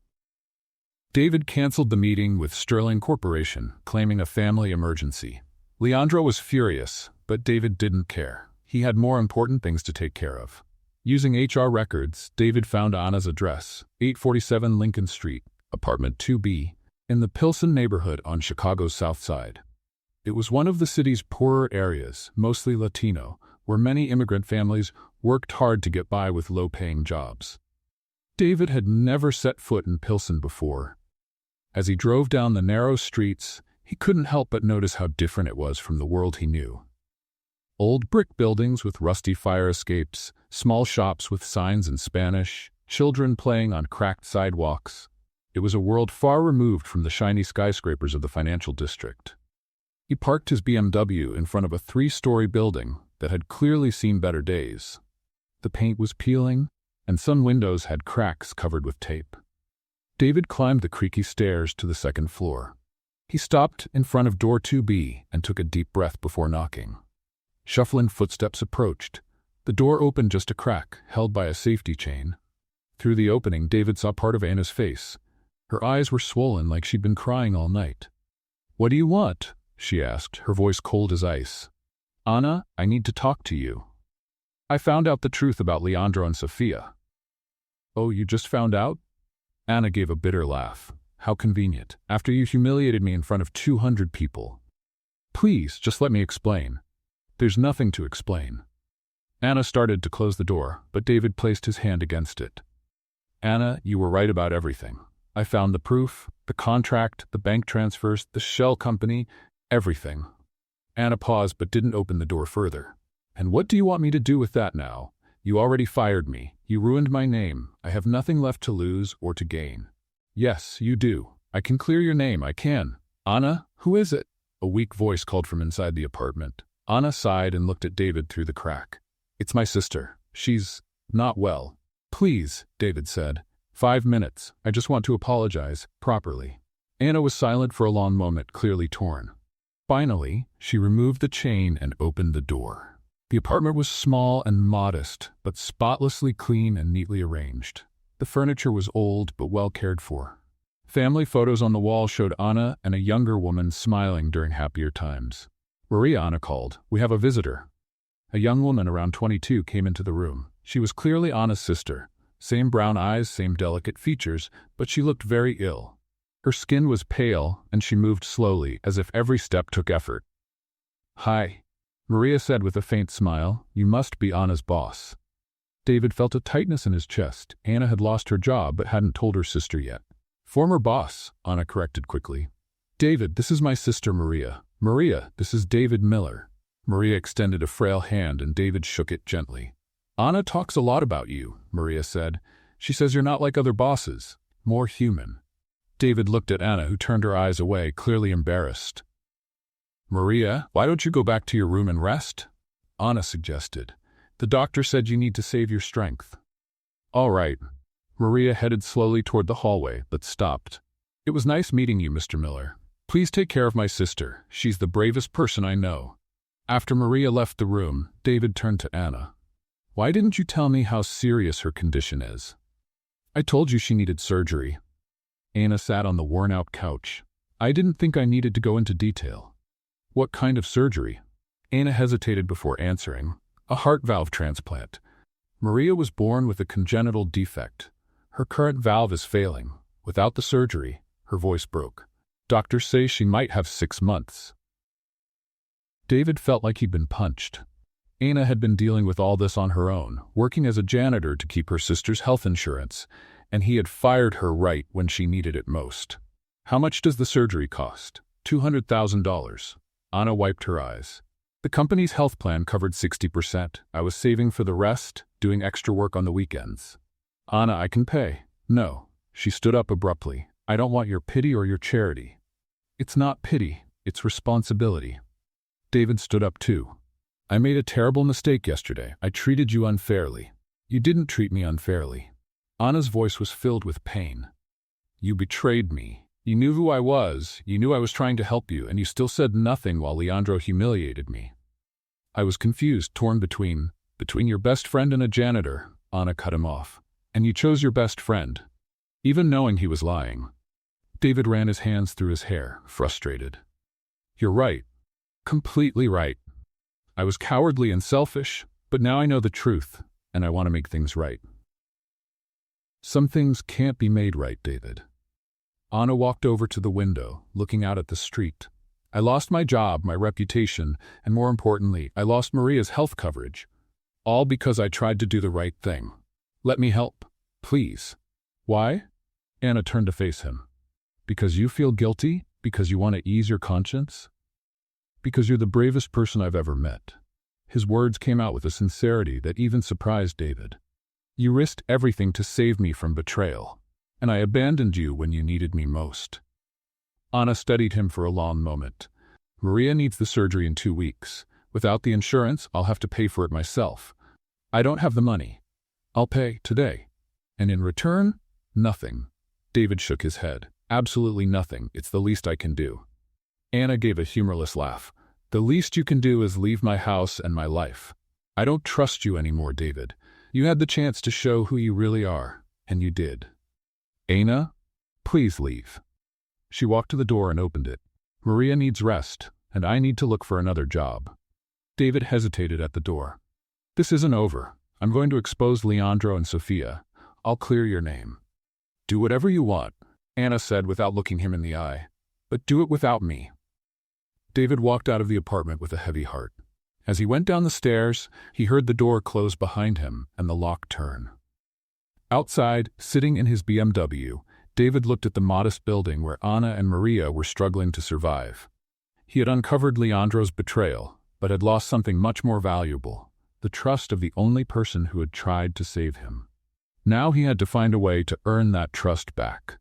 David canceled the meeting with Sterling Corporation, claiming a family emergency. Leandro was furious, but David didn't care. He had more important things to take care of. Using HR records, David found Ana's address, 847 Lincoln Street, apartment 2B, in the Pilsen neighborhood on Chicago's South Side. It was one of the city's poorer areas, mostly Latino, where many immigrant families worked hard to get by with low-paying jobs. David had never set foot in Pilsen before. As he drove down the narrow streets, he couldn't help but notice how different it was from the world he knew. Old brick buildings with rusty fire escapes, small shops with signs in Spanish, children playing on cracked sidewalks. It was a world far removed from the shiny skyscrapers of the financial district. He parked his BMW in front of a 3-story building that had clearly seen better days. The paint was peeling, and some windows had cracks covered with tape. David climbed the creaky stairs to the second floor. He stopped in front of door 2B and took a deep breath before knocking. Shuffling footsteps approached. The door opened just a crack, held by a safety chain. Through the opening, David saw part of Anna's face. Her eyes were swollen like she'd been crying all night. "What do you want?" she asked, her voice cold as ice. "Ana, I need to talk to you. I found out the truth about Leandro and Sofia." "Oh, you just found out?" Ana gave a bitter laugh. "How convenient, after you humiliated me in front of 200 people. Please, just let me explain." "There's nothing to explain." Ana started to close the door, but David placed his hand against it. "Ana, you were right about everything. I found the proof, the contract, the bank transfers, the shell company, everything." Ana paused but didn't open the door further. "And what do you want me to do with that now? You already fired me. You ruined my name. I have nothing left to lose or to gain." "Yes, you do. I can clear your name, I can." "Ana, who is it?" A weak voice called from inside the apartment. Ana sighed and looked at David through the crack. "It's my sister. She's not well." "Please," David said. 5 minutes. I just want to apologize, properly." Ana was silent for a long moment, clearly torn. Finally, she removed the chain and opened the door. The apartment was small and modest, but spotlessly clean and neatly arranged. The furniture was old but well cared for. Family photos on the wall showed Ana and a younger woman smiling during happier times. "Maria," Ana called. "We have a visitor." A young woman around 22 came into the room. She was clearly Ana's sister. Same brown eyes, same delicate features, but she looked very ill. Her skin was pale, and she moved slowly, as if every step took effort. "Hi," Maria said with a faint smile. "You must be Ana's boss." David felt a tightness in his chest. Ana had lost her job but hadn't told her sister yet. "Former boss," Ana corrected quickly. "David, this is my sister Maria. Maria, this is David Miller." Maria extended a frail hand and David shook it gently. "Ana talks a lot about you," Maria said. "She says you're not like other bosses, more human." David looked at Ana, who turned her eyes away, clearly embarrassed. "Maria, why don't you go back to your room and rest?" Ana suggested. "The doctor said you need to save your strength." "All right." Maria headed slowly toward the hallway, but stopped. "It was nice meeting you, Mr. Miller. Please take care of my sister. She's the bravest person I know." After Maria left the room, David turned to Ana. "Why didn't you tell me how serious her condition is?" "I told you she needed surgery." Ana sat on the worn-out couch. "I didn't think I needed to go into detail." "What kind of surgery?" Ana hesitated before answering. "A heart valve transplant. Maria was born with a congenital defect. Her current valve is failing. Without the surgery," her voice broke, "doctors say she might have 6 months." David felt like he'd been punched. Ana had been dealing with all this on her own, working as a janitor to keep her sister's health insurance, and he had fired her right when she needed it most. "How much does the surgery cost?" $200,000. Ana wiped her eyes. "The company's health plan covered 60%. I was saving for the rest, doing extra work on the weekends." "Ana, I can pay." "No." She stood up abruptly. "I don't want your pity or your charity." "It's not pity, it's responsibility." David stood up too. "I made a terrible mistake yesterday. I treated you unfairly." "You didn't treat me unfairly." Ana's voice was filled with pain. "You betrayed me." You knew who I was, you knew I was trying to help you, and you still said nothing while Leandro humiliated me. I was confused, torn between your best friend and a janitor. Anna cut him off. And you chose your best friend, even knowing he was lying. David ran his hands through his hair, frustrated. You're right. Completely right. I was cowardly and selfish, but now I know the truth, and I want to make things right. Some things can't be made right, David. Anna walked over to the window, looking out at the street. I lost my job, my reputation, and more importantly, I lost Maria's health coverage. All because I tried to do the right thing. Let me help, please. Why? Anna turned to face him. Because you feel guilty? Because you want to ease your conscience? Because you're the bravest person I've ever met. His words came out with a sincerity that even surprised David. You risked everything to save me from betrayal, and I abandoned you when you needed me most. Anna studied him for a long moment. Maria needs the surgery in 2 weeks. Without the insurance, I'll have to pay for it myself. I don't have the money. I'll pay today. And in return, nothing. David shook his head. Absolutely nothing. It's the least I can do. Anna gave a humorless laugh. The least you can do is leave my house and my life. I don't trust you anymore, David. You had the chance to show who you really are, and you did. Anna, please leave. She walked to the door and opened it. Maria needs rest, and I need to look for another job. David hesitated at the door. This isn't over. I'm going to expose Leandro and Sofia. I'll clear your name. Do whatever you want, Anna said without looking him in the eye. But do it without me. David walked out of the apartment with a heavy heart. As he went down the stairs, he heard the door close behind him and the lock turn. Outside, sitting in his BMW, David looked at the modest building where Anna and Maria were struggling to survive. He had uncovered Leandro's betrayal, but had lost something much more valuable, the trust of the only person who had tried to save him. Now he had to find a way to earn that trust back.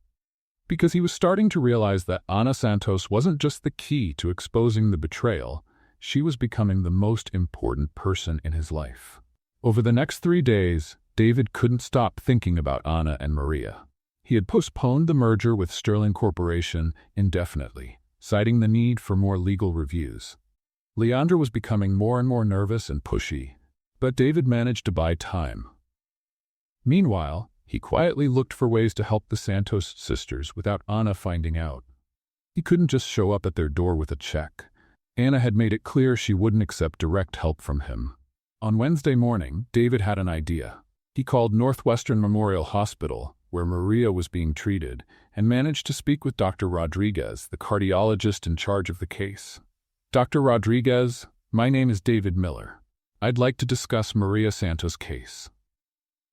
Because he was starting to realize that Ana Santos wasn't just the key to exposing the betrayal, she was becoming the most important person in his life. Over the next 3 days, David couldn't stop thinking about Ana and Maria. He had postponed the merger with Sterling Corporation indefinitely, citing the need for more legal reviews. Leandro was becoming more and more nervous and pushy, but David managed to buy time. Meanwhile, he quietly looked for ways to help the Santos sisters without Ana finding out. He couldn't just show up at their door with a check. Ana had made it clear she wouldn't accept direct help from him. On Wednesday morning, David had an idea. He called Northwestern Memorial Hospital, where Maria was being treated, and managed to speak with Dr. Rodriguez, the cardiologist in charge of the case. Dr. Rodriguez, my name is David Miller. I'd like to discuss Maria Santos' case.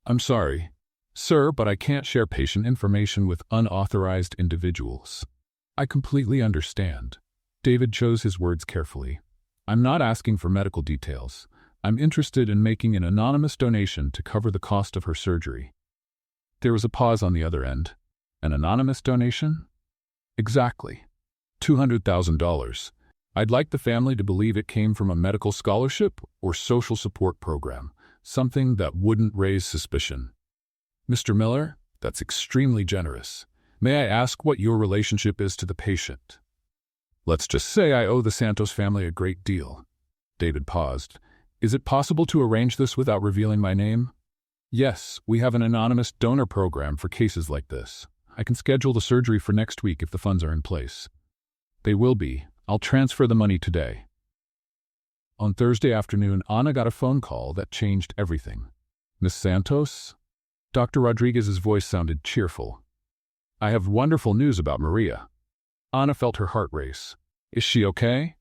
I'm sorry, sir, but I can't share patient information with unauthorized individuals. I completely understand. David chose his words carefully. I'm not asking for medical details. I'm interested in making an anonymous donation to cover the cost of her surgery. There was a pause on the other end. An anonymous donation? Exactly. $200,000. I'd like the family to believe it came from a medical scholarship or social support program, something that wouldn't raise suspicion. Mr. Miller, that's extremely generous. May I ask what your relationship is to the patient? Let's just say I owe the Santos family a great deal. David paused. Is it possible to arrange this without revealing my name? Yes, we have an anonymous donor program for cases like this. I can schedule the surgery for next week if the funds are in place. They will be. I'll transfer the money today. On Thursday afternoon, Ana got a phone call that changed everything. Miss Santos? Dr. Rodriguez's voice sounded cheerful. I have wonderful news about Maria. Ana felt her heart race. Is she okay?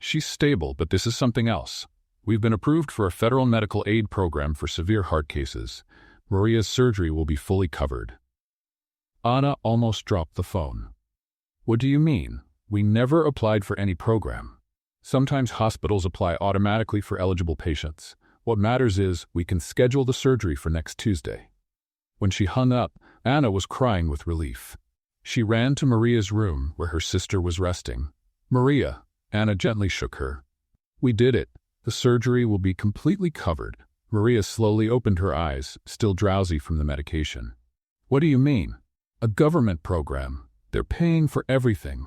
She's stable, but this is something else. We've been approved for a federal medical aid program for severe heart cases. Maria's surgery will be fully covered. Ana almost dropped the phone. What do you mean? We never applied for any program. Sometimes hospitals apply automatically for eligible patients. What matters is we can schedule the surgery for next Tuesday. When she hung up, Ana was crying with relief. She ran to Maria's room where her sister was resting. Maria, Ana gently shook her. We did it. The surgery will be completely covered. Maria slowly opened her eyes, still drowsy from the medication. What do you mean? A government program. They're paying for everything.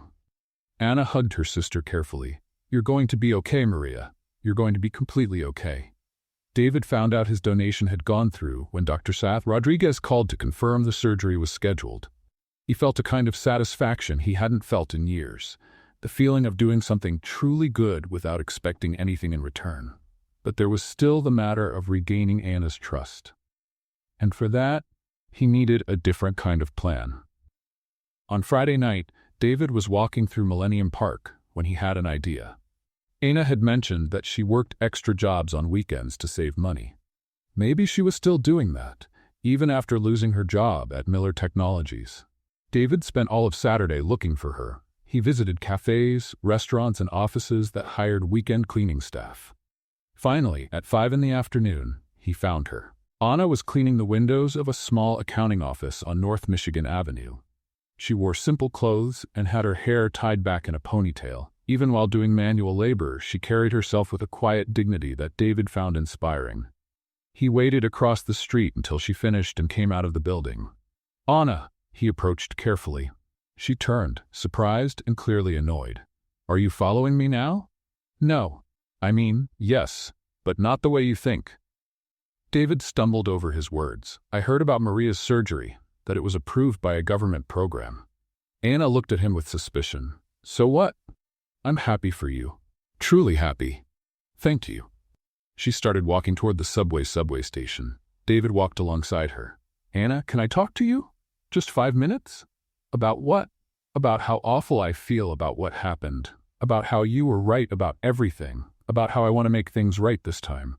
Anna hugged her sister carefully. You're going to be okay, Maria. You're going to be completely okay. David found out his donation had gone through when Dr. Seth Rodriguez called to confirm the surgery was scheduled. He felt a kind of satisfaction he hadn't felt in years, the feeling of doing something truly good without expecting anything in return. But there was still the matter of regaining Anna's trust. And for that, he needed a different kind of plan. On Friday night, David was walking through Millennium Park when he had an idea. Anna had mentioned that she worked extra jobs on weekends to save money. Maybe she was still doing that, even after losing her job at Miller Technologies. David spent all of Saturday looking for her. He visited cafes, restaurants, and offices that hired weekend cleaning staff. Finally, at 5 in the afternoon, he found her. Anna was cleaning the windows of a small accounting office on North Michigan Avenue. She wore simple clothes and had her hair tied back in a ponytail. Even while doing manual labor, she carried herself with a quiet dignity that David found inspiring. He waited across the street until she finished and came out of the building. Anna, he approached carefully. She turned, surprised and clearly annoyed. Are you following me now? No. I mean, yes, but not the way you think. David stumbled over his words. I heard about Maria's surgery, that it was approved by a government program. Anna looked at him with suspicion. So what? I'm happy for you. Truly happy. Thank you. She started walking toward the subway station. David walked alongside her. Anna, can I talk to you? Just 5 minutes? About what? About how awful I feel about what happened. About how you were right about everything. About how I want to make things right this time.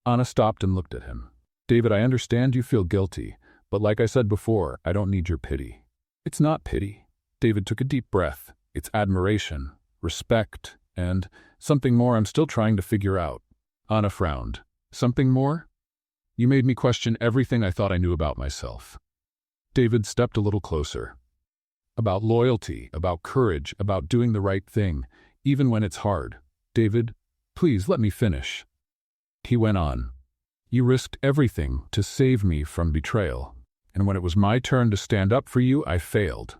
Anna stopped and looked at him. David, I understand you feel guilty, but like I said before, I don't need your pity. It's not pity. David took a deep breath. It's admiration, respect, and something more I'm still trying to figure out. Anna frowned. Something more? You made me question everything I thought I knew about myself. David stepped a little closer. About loyalty, about courage, about doing the right thing, even when it's hard. David, please let me finish. He went on. You risked everything to save me from betrayal, and when it was my turn to stand up for you, I failed.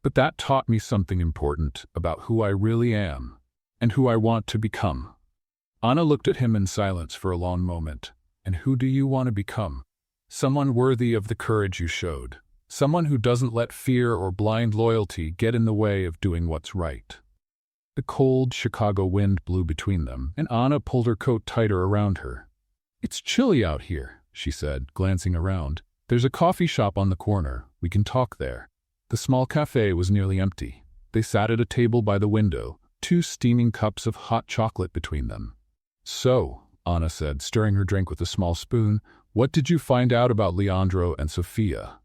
But that taught me something important about who I really am and who I want to become. Anna looked at him in silence for a long moment. And who do you want to become? Someone worthy of the courage you showed. Someone who doesn't let fear or blind loyalty get in the way of doing what's right. The cold Chicago wind blew between them, and Anna pulled her coat tighter around her. It's chilly out here, she said, glancing around. There's a coffee shop on the corner. We can talk there. The small cafe was nearly empty. They sat at a table by the window, 2 steaming cups of hot chocolate between them. So, Anna said, stirring her drink with a small spoon, what did you find out about Leandro and Sophia?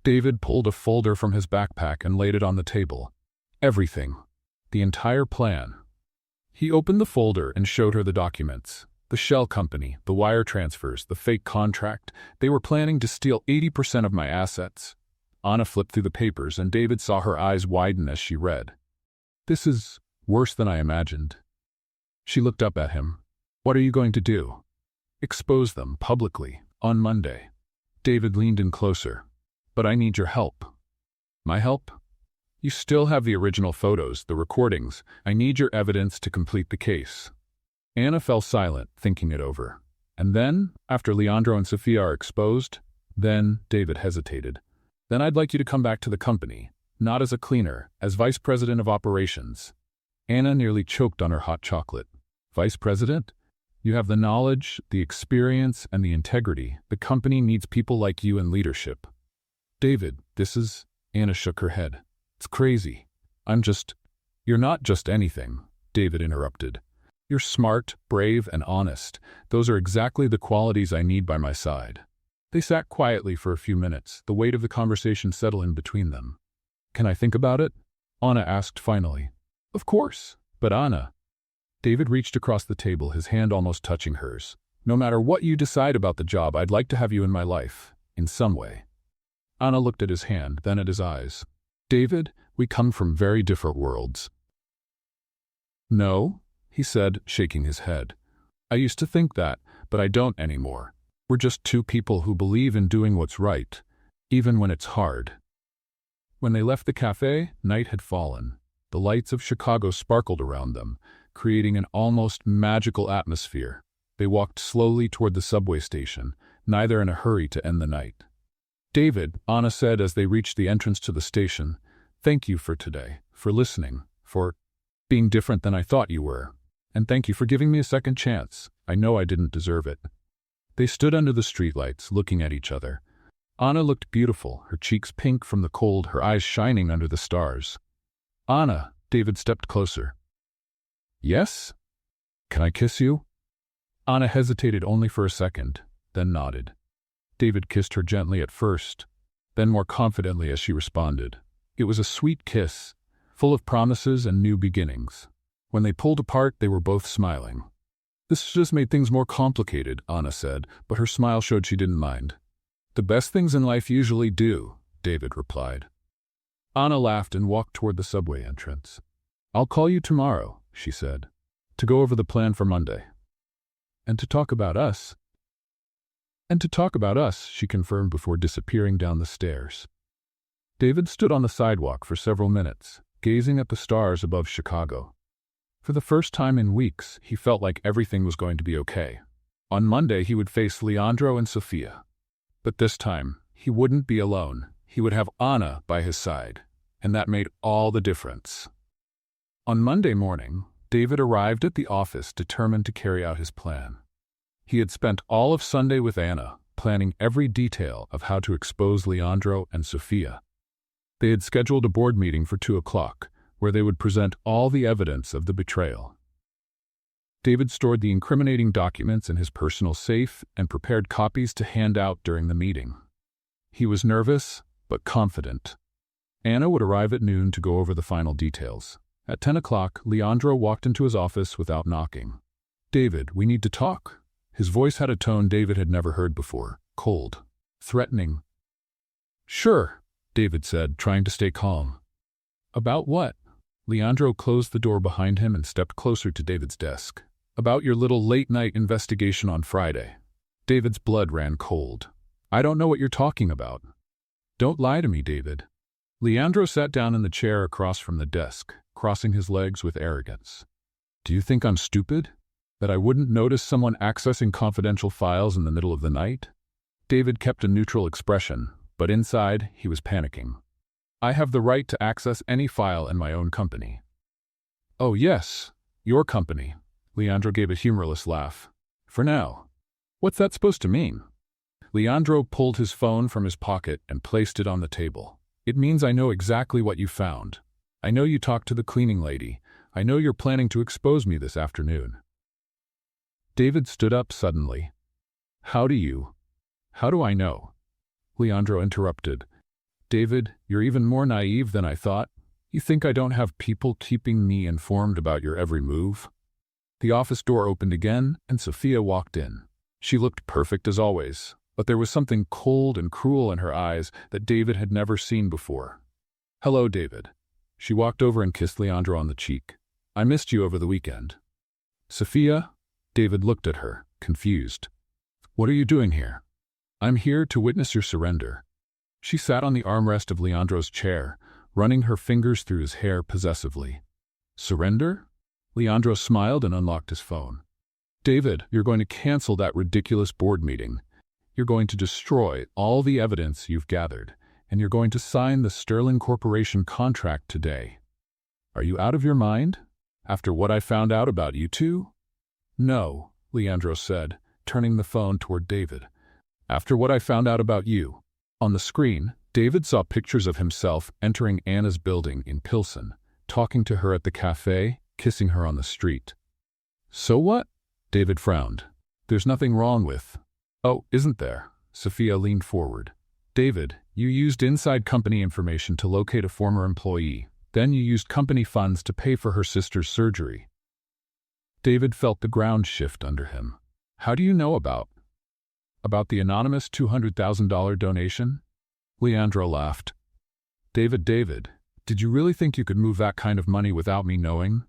David pulled a folder from his backpack and laid it on the table. Everything. The entire plan. He opened the folder and showed her the documents. The shell company, the wire transfers, the fake contract. They were planning to steal 80% of my assets. Anna flipped through the papers, and David saw her eyes widen as she read. This is worse than I imagined. She looked up at him. What are you going to do? Expose them publicly on Monday. David leaned in closer. But I need your help. My help? You still have the original photos, the recordings. I need your evidence to complete the case. Anna fell silent, thinking it over. And then, after Leandro and Sophia are exposed, then David hesitated. Then I'd like you to come back to the company, not as a cleaner, as vice president of operations. Anna nearly choked on her hot chocolate. Vice president? You have the knowledge, the experience, and the integrity. The company needs people like you in leadership. David, Anna shook her head. It's crazy. You're not just anything, David interrupted. You're smart, brave, and honest. Those are exactly the qualities I need by my side. They sat quietly for a few minutes, the weight of the conversation settling between them. Can I think about it? Anna asked finally. Of course, but Anna. David reached across the table, his hand almost touching hers. No matter what you decide about the job, I'd like to have you in my life, in some way. Anna looked at his hand, then at his eyes. David, we come from very different worlds. No, he said, shaking his head. I used to think that, but I don't anymore. We're just 2 people who believe in doing what's right, even when it's hard. When they left the cafe, night had fallen. The lights of Chicago sparkled around them, creating an almost magical atmosphere. They walked slowly toward the subway station, neither in a hurry to end the night. "David," Anna said as they reached the entrance to the station, "thank you for today, for listening, for being different than I thought you were. And thank you for giving me a second chance. I know I didn't deserve it." They stood under the streetlights, looking at each other. Anna looked beautiful, her cheeks pink from the cold, her eyes shining under the stars. "Anna," David stepped closer. "Yes? Can I kiss you?" Anna hesitated only for a second, then nodded. David kissed her gently at first, then more confidently as she responded. It was a sweet kiss, full of promises and new beginnings. When they pulled apart, they were both smiling. "This just made things more complicated," Anna said, but her smile showed she didn't mind. "The best things in life usually do," David replied. Anna laughed and walked toward the subway entrance. "I'll call you tomorrow," she said, "to go over the plan for Monday. And to talk about us." She confirmed before disappearing down the stairs. David stood on the sidewalk for several minutes, gazing at the stars above Chicago. For the first time in weeks, he felt like everything was going to be okay. On Monday, he would face Leandro and Sofia. But this time, he wouldn't be alone. He would have Anna by his side, and that made all the difference. On Monday morning, David arrived at the office determined to carry out his plan. He had spent all of Sunday with Anna, planning every detail of how to expose Leandro and Sofia. They had scheduled a board meeting for 2:00, where they would present all the evidence of the betrayal. David stored the incriminating documents in his personal safe and prepared copies to hand out during the meeting. He was nervous, but confident. Anna would arrive at noon to go over the final details. At 10:00, Leandro walked into his office without knocking. "David, we need to talk." His voice had a tone David had never heard before, cold, threatening. "Sure," David said, trying to stay calm. "About what?" Leandro closed the door behind him and stepped closer to David's desk. "About your little late-night investigation on Friday." David's blood ran cold. "I don't know what you're talking about." "Don't lie to me, David." Leandro sat down in the chair across from the desk, crossing his legs with arrogance. "Do you think I'm stupid? That I wouldn't notice someone accessing confidential files in the middle of the night?" David kept a neutral expression, but inside, he was panicking. "I have the right to access any file in my own company." "Oh yes, your company." Leandro gave a humorless laugh. "For now." "What's that supposed to mean?" Leandro pulled his phone from his pocket and placed it on the table. "It means I know exactly what you found. I know you talked to the cleaning lady. I know you're planning to expose me this afternoon." David stood up suddenly. How do I know?" Leandro interrupted. "David, you're even more naive than I thought. You think I don't have people keeping me informed about your every move?" The office door opened again, and Sofia walked in. She looked perfect as always, but there was something cold and cruel in her eyes that David had never seen before. "Hello, David." She walked over and kissed Leandro on the cheek. "I missed you over the weekend." "Sofia?" David looked at her, confused. "What are you doing here?" "I'm here to witness your surrender." She sat on the armrest of Leandro's chair, running her fingers through his hair possessively. "Surrender?" Leandro smiled and unlocked his phone. "David, you're going to cancel that ridiculous board meeting. You're going to destroy all the evidence you've gathered, and you're going to sign the Sterling Corporation contract today. Are you out of your mind? After what I found out about you two?" "No," Leandro said, turning the phone toward David. "After what I found out about you." On the screen, David saw pictures of himself entering Anna's building in Pilsen, talking to her at the cafe, kissing her on the street. "So what?" David frowned. "There's nothing wrong with—" "Oh, isn't there?" Sofia leaned forward. "David, you used inside company information to locate a former employee. Then you used company funds to pay for her sister's surgery." David felt the ground shift under him. "How do you know about the anonymous $200,000 donation?" Leandro laughed. David, did you really think you could move that kind of money without me knowing?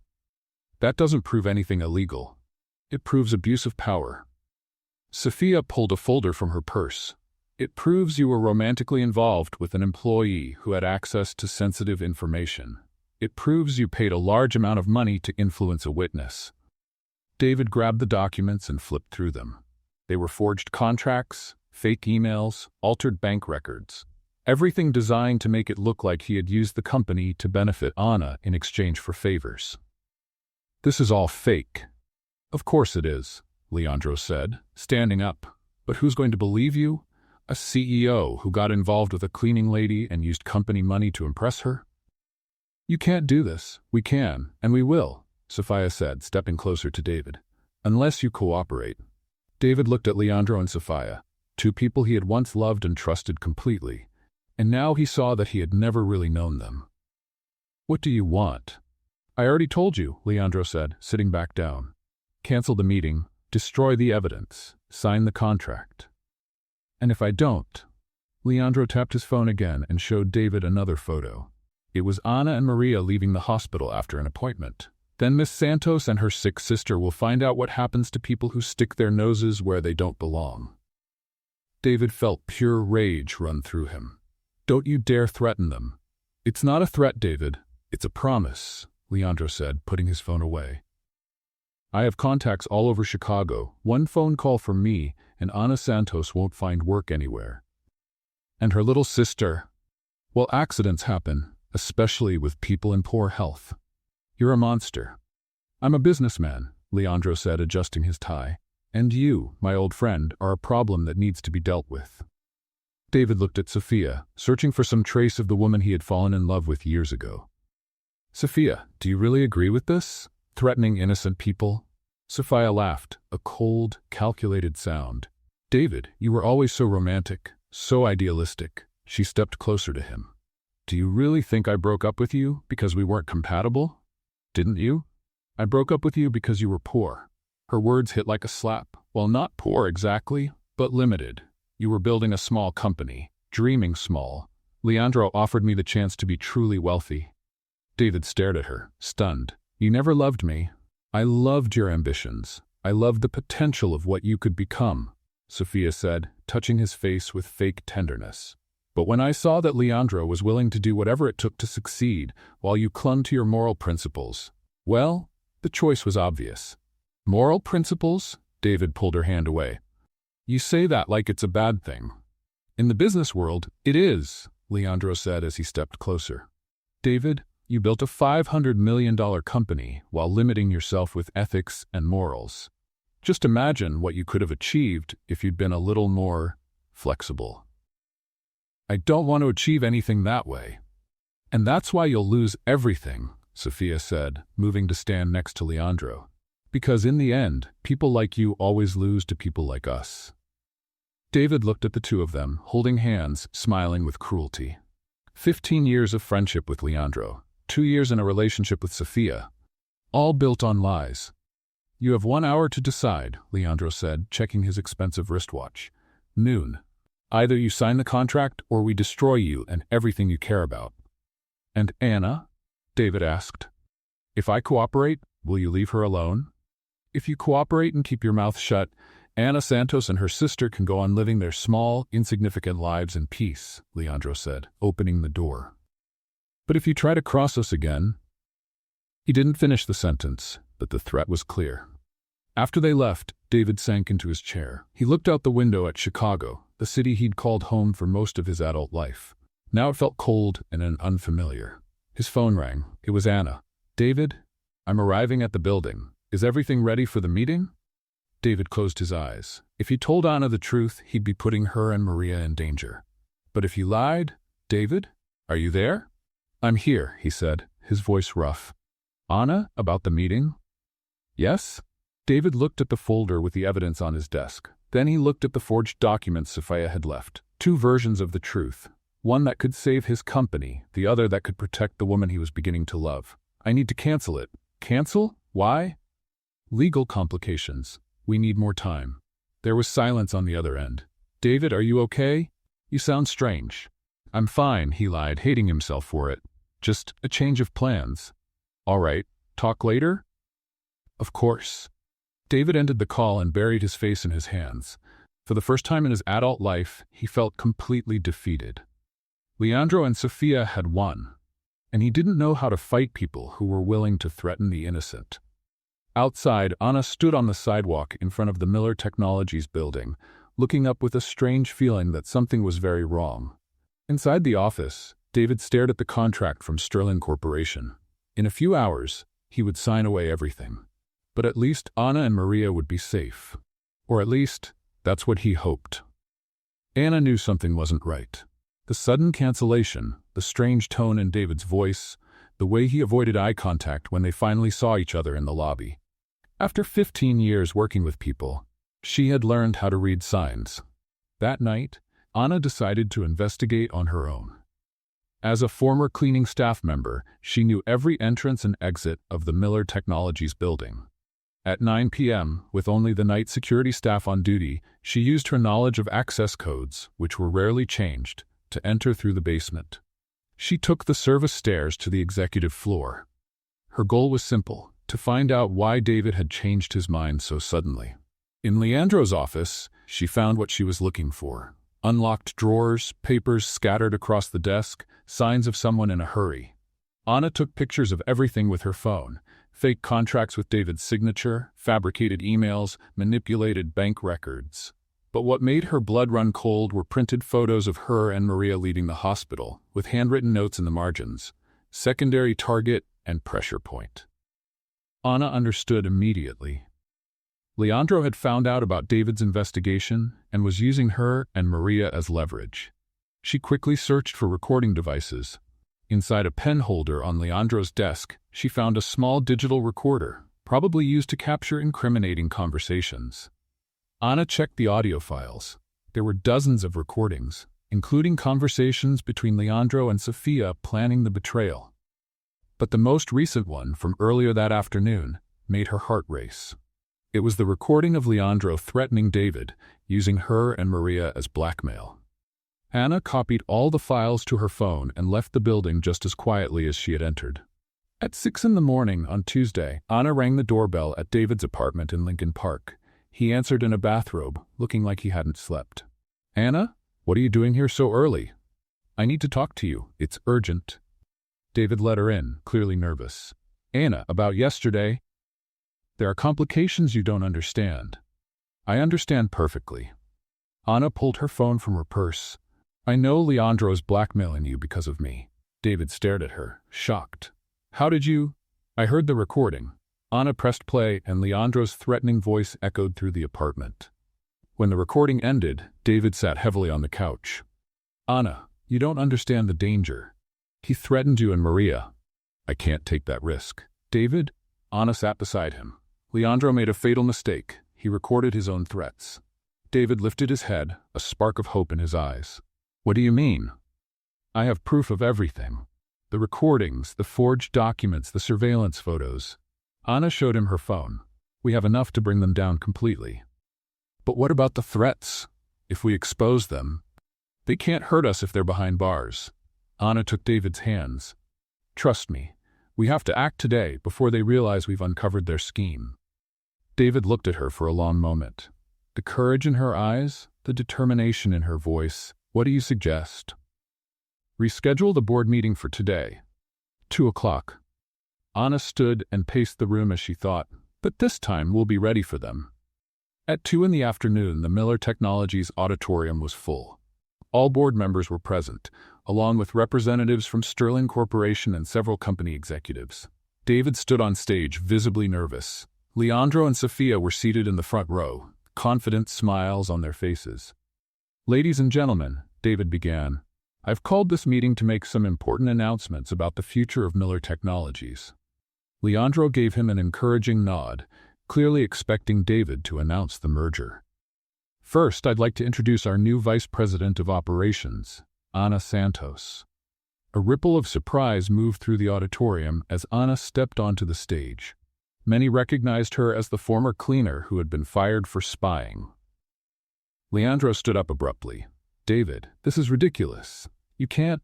That doesn't prove anything illegal. It proves abuse of power." Sofia pulled a folder from her purse. It proves you were romantically involved with an employee who had access to sensitive information. It proves you paid a large amount of money to influence a witness. David grabbed the documents and flipped through them. They were forged contracts, fake emails, altered bank records. Everything designed to make it look like he had used the company to benefit Anna in exchange for favors. "This is all fake." "Of course it is," Leandro said, standing up. "But who's going to believe you? A CEO who got involved with a cleaning lady and used company money to impress her?" "You can't do this." "We can, and we will," Sophia said, stepping closer to David. "Unless you cooperate." David looked at Leandro and Sophia, two people he had once loved and trusted completely, and now he saw that he had never really known them. "What do you want?" "I already told you," Leandro said, sitting back down. "Cancel the meeting, destroy the evidence, sign the contract." "And if I don't?" Leandro tapped his phone again and showed David another photo. It was Anna and Maria leaving the hospital after an appointment. "Then Miss Santos and her sick sister will find out what happens to people who stick their noses where they don't belong." David felt pure rage run through him. "Don't you dare threaten them." "It's not a threat, David. It's a promise," Leandro said, putting his phone away. "I have contacts all over Chicago. One phone call from me, and Ana Santos won't find work anywhere. And her little sister. Well, accidents happen, especially with people in poor health. You're a monster." "I'm a businessman," Leandro said, adjusting his tie. "And you, my old friend, are a problem that needs to be dealt with." David looked at Sophia, searching for some trace of the woman he had fallen in love with years ago. "Sophia, do you really agree with this? Threatening innocent people?" Sophia laughed, a cold, calculated sound. "David, you were always so romantic, so idealistic." She stepped closer to him. "Do you really think I broke up with you because we weren't compatible? Didn't you? I broke up with you because you were poor." Her words hit like a slap. "Well, not poor exactly, but limited. You were building a small company, dreaming small. Leandro offered me the chance to be truly wealthy." David stared at her, stunned. "You never loved me." "I loved your ambitions. I loved the potential of what you could become," Sophia said, touching his face with fake tenderness. "But when I saw that Leandro was willing to do whatever it took to succeed, while you clung to your moral principles, well, the choice was obvious." "Moral principles?" David pulled her hand away. "You say that like it's a bad thing." "In the business world, it is," Leandro said as he stepped closer. "David, you built a $500 million company while limiting yourself with ethics and morals. Just imagine what you could have achieved if you'd been a little more flexible." "I don't want to achieve anything that way." "And that's why you'll lose everything," Sophia said, moving to stand next to Leandro. "Because in the end, people like you always lose to people like us." David looked at the two of them, holding hands, smiling with cruelty. 15 years of friendship with Leandro, 2 years in a relationship with Sophia, all built on lies. "You have 1 hour to decide," Leandro said, checking his expensive wristwatch. "Noon. Either you sign the contract or we destroy you and everything you care about." "And Anna?" David asked. "If I cooperate, will you leave her alone?" "If you cooperate and keep your mouth shut, Ana Santos and her sister can go on living their small, insignificant lives in peace," Leandro said, opening the door. "But if you try to cross us again—" He didn't finish the sentence, but the threat was clear. After they left, David sank into his chair. He looked out the window at Chicago, the city he'd called home for most of his adult life. Now it felt cold and unfamiliar. His phone rang. It was Anna. "David, I'm arriving at the building. Is everything ready for the meeting?" David closed his eyes. If he told Anna the truth, he'd be putting her and Maria in danger. But if he lied, "David, are you there?" "I'm here," he said, his voice rough. "Anna, about the meeting?" "Yes?" David looked at the folder with the evidence on his desk. Then he looked at the forged documents Sophia had left. 2 versions of the truth. One that could save his company, the other that could protect the woman he was beginning to love. "I need to cancel it." "Cancel? Why?" "Legal complications. We need more time." There was silence on the other end. "David, are you okay? You sound strange." "I'm fine," he lied, hating himself for it. "Just a change of plans." "All right. Talk later?" "Of course." David ended the call and buried his face in his hands. For the first time in his adult life, he felt completely defeated. Leandro and Sofia had won, and he didn't know how to fight people who were willing to threaten the innocent. Outside, Anna stood on the sidewalk in front of the Miller Technologies building, looking up with a strange feeling that something was very wrong. Inside the office, David stared at the contract from Sterling Corporation. In a few hours, he would sign away everything. But at least Anna and Maria would be safe. Or at least, that's what he hoped. Anna knew something wasn't right. The sudden cancellation, the strange tone in David's voice, the way he avoided eye contact when they finally saw each other in the lobby. After 15 years working with people, she had learned how to read signs. That night, Anna decided to investigate on her own. As a former cleaning staff member, she knew every entrance and exit of the Miller Technologies building. At 9 p.m., with only the night security staff on duty, she used her knowledge of access codes, which were rarely changed, to enter through the basement. She took the service stairs to the executive floor. Her goal was simple: to find out why David had changed his mind so suddenly. In Leandro's office, she found what she was looking for: unlocked drawers, papers scattered across the desk, signs of someone in a hurry. Anna took pictures of everything with her phone: fake contracts with David's signature, fabricated emails, manipulated bank records. But what made her blood run cold were printed photos of her and Maria leaving the hospital, with handwritten notes in the margins: secondary target and pressure point. Anna understood immediately. Leandro had found out about David's investigation and was using her and Maria as leverage. She quickly searched for recording devices. Inside a pen holder on Leandro's desk, she found a small digital recorder, probably used to capture incriminating conversations. Anna checked the audio files. There were dozens of recordings, including conversations between Leandro and Sofia planning the betrayal. But the most recent one, from earlier that afternoon, made her heart race. It was the recording of Leandro threatening David, using her and Maria as blackmail. Anna copied all the files to her phone and left the building just as quietly as she had entered. At 6 a.m. on Tuesday, Anna rang the doorbell at David's apartment in Lincoln Park. He answered in a bathrobe, looking like he hadn't slept. "Anna, what are you doing here so early?" "I need to talk to you. It's urgent." David let her in, clearly nervous. "Anna, about yesterday." "There are complications you don't understand." "I understand perfectly." Anna pulled her phone from her purse. "I know Leandro's blackmailing you because of me." David stared at her, shocked. "How did you—" "I heard the recording." Anna pressed play, and Leandro's threatening voice echoed through the apartment. When the recording ended, David sat heavily on the couch. "Anna, you don't understand the danger. He threatened you and Maria." "I can't take that risk." "David?" Anna sat beside him. "Leandro made a fatal mistake. He recorded his own threats." David lifted his head, a spark of hope in his eyes. "What do you mean?" "I have proof of everything. The recordings, the forged documents, the surveillance photos." Anna showed him her phone. "We have enough to bring them down completely." "But what about the threats? If we expose them, they can't hurt us if they're behind bars." Anna took David's hands. "Trust me, we have to act today before they realize we've uncovered their scheme." David looked at her for a long moment. The courage in her eyes, the determination in her voice. "What do you suggest?" "Reschedule the board meeting for today. 2 o'clock. Anna stood and paced the room as she thought, "But this time we'll be ready for them." At 2 in the afternoon, the Miller Technologies auditorium was full. All board members were present, along with representatives from Sterling Corporation and several company executives. David stood on stage, visibly nervous. Leandro and Sofia were seated in the front row, confident smiles on their faces. "Ladies and gentlemen," David began, "I've called this meeting to make some important announcements about the future of Miller Technologies." Leandro gave him an encouraging nod, clearly expecting David to announce the merger. "First, I'd like to introduce our new Vice President of Operations, Anna Santos." A ripple of surprise moved through the auditorium as Anna stepped onto the stage. Many recognized her as the former cleaner who had been fired for spying. Leandro stood up abruptly. "David, this is ridiculous. You can't—"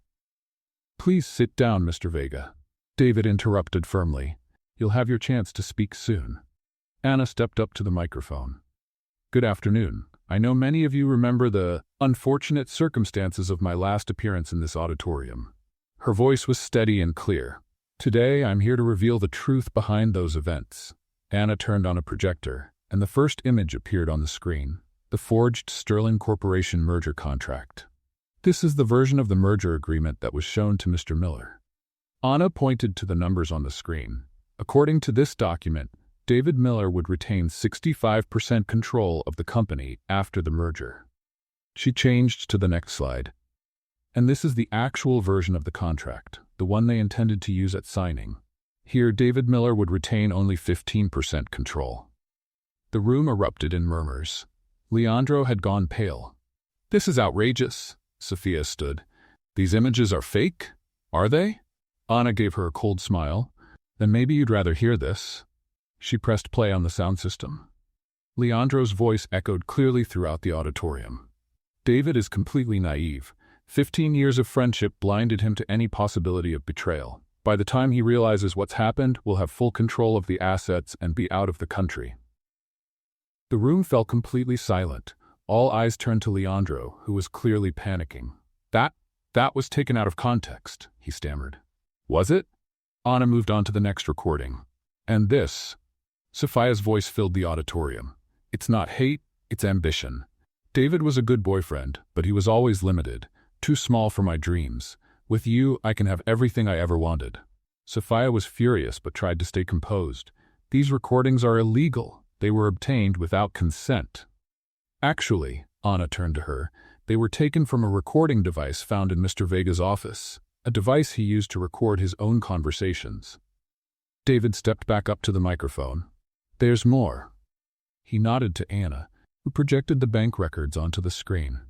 "Please sit down, Mr. Vega." David interrupted firmly. "You'll have your chance to speak soon." Anna stepped up to the microphone. "Good afternoon. I know many of you remember the unfortunate circumstances of my last appearance in this auditorium. Her voice was steady and clear. Today, I'm here to reveal the truth behind those events. Anna turned on a projector, and the first image appeared on the screen, the forged Sterling Corporation merger contract. This is the version of the merger agreement that was shown to Mr. Miller. Anna pointed to the numbers on the screen. According to this document, David Miller would retain 65% control of the company after the merger. She changed to the next slide. And this is the actual version of the contract, the one they intended to use at signing. Here, David Miller would retain only 15% control. The room erupted in murmurs. Leandro had gone pale. "This is outrageous," Sophia stood. "These images are fake? Are they?" Anna gave her a cold smile. "Then maybe you'd rather hear this." She pressed play on the sound system. Leandro's voice echoed clearly throughout the auditorium. David is completely naive. 15 years of friendship blinded him to any possibility of betrayal. By the time he realizes what's happened, we'll have full control of the assets and be out of the country. The room fell completely silent. All eyes turned to Leandro, who was clearly panicking. That was taken out of context," he stammered. "Was it?" Anna moved on to the next recording. "And this?" Sophia's voice filled the auditorium. "It's not hate, it's ambition. David was a good boyfriend, but he was always limited, too small for my dreams. With you, I can have everything I ever wanted." Sophia was furious but tried to stay composed. "These recordings are illegal. They were obtained without consent." "Actually," Anna turned to her, "they were taken from a recording device found in Mr. Vega's office, a device he used to record his own conversations." David stepped back up to the microphone. "There's more." He nodded to Anna, who projected the bank records onto the screen.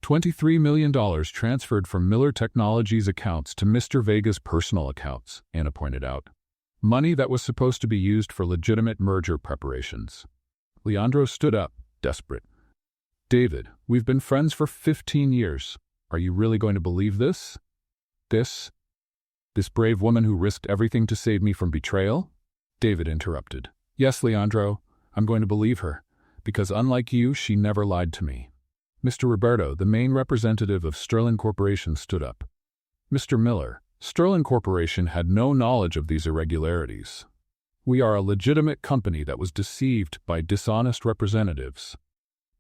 $23 million transferred from Miller Technologies' accounts to Mr. Vega's personal accounts, Anna pointed out. Money that was supposed to be used for legitimate merger preparations. Leandro stood up, desperate. "David, we've been friends for 15 years. Are you really going to believe this? This brave woman who risked everything to save me from betrayal?" David interrupted. "Yes, Leandro, I'm going to believe her, because unlike you, she never lied to me." Mr. Roberto, the main representative of Sterling Corporation, stood up. "Mr. Miller, Sterling Corporation had no knowledge of these irregularities. We are a legitimate company that was deceived by dishonest representatives."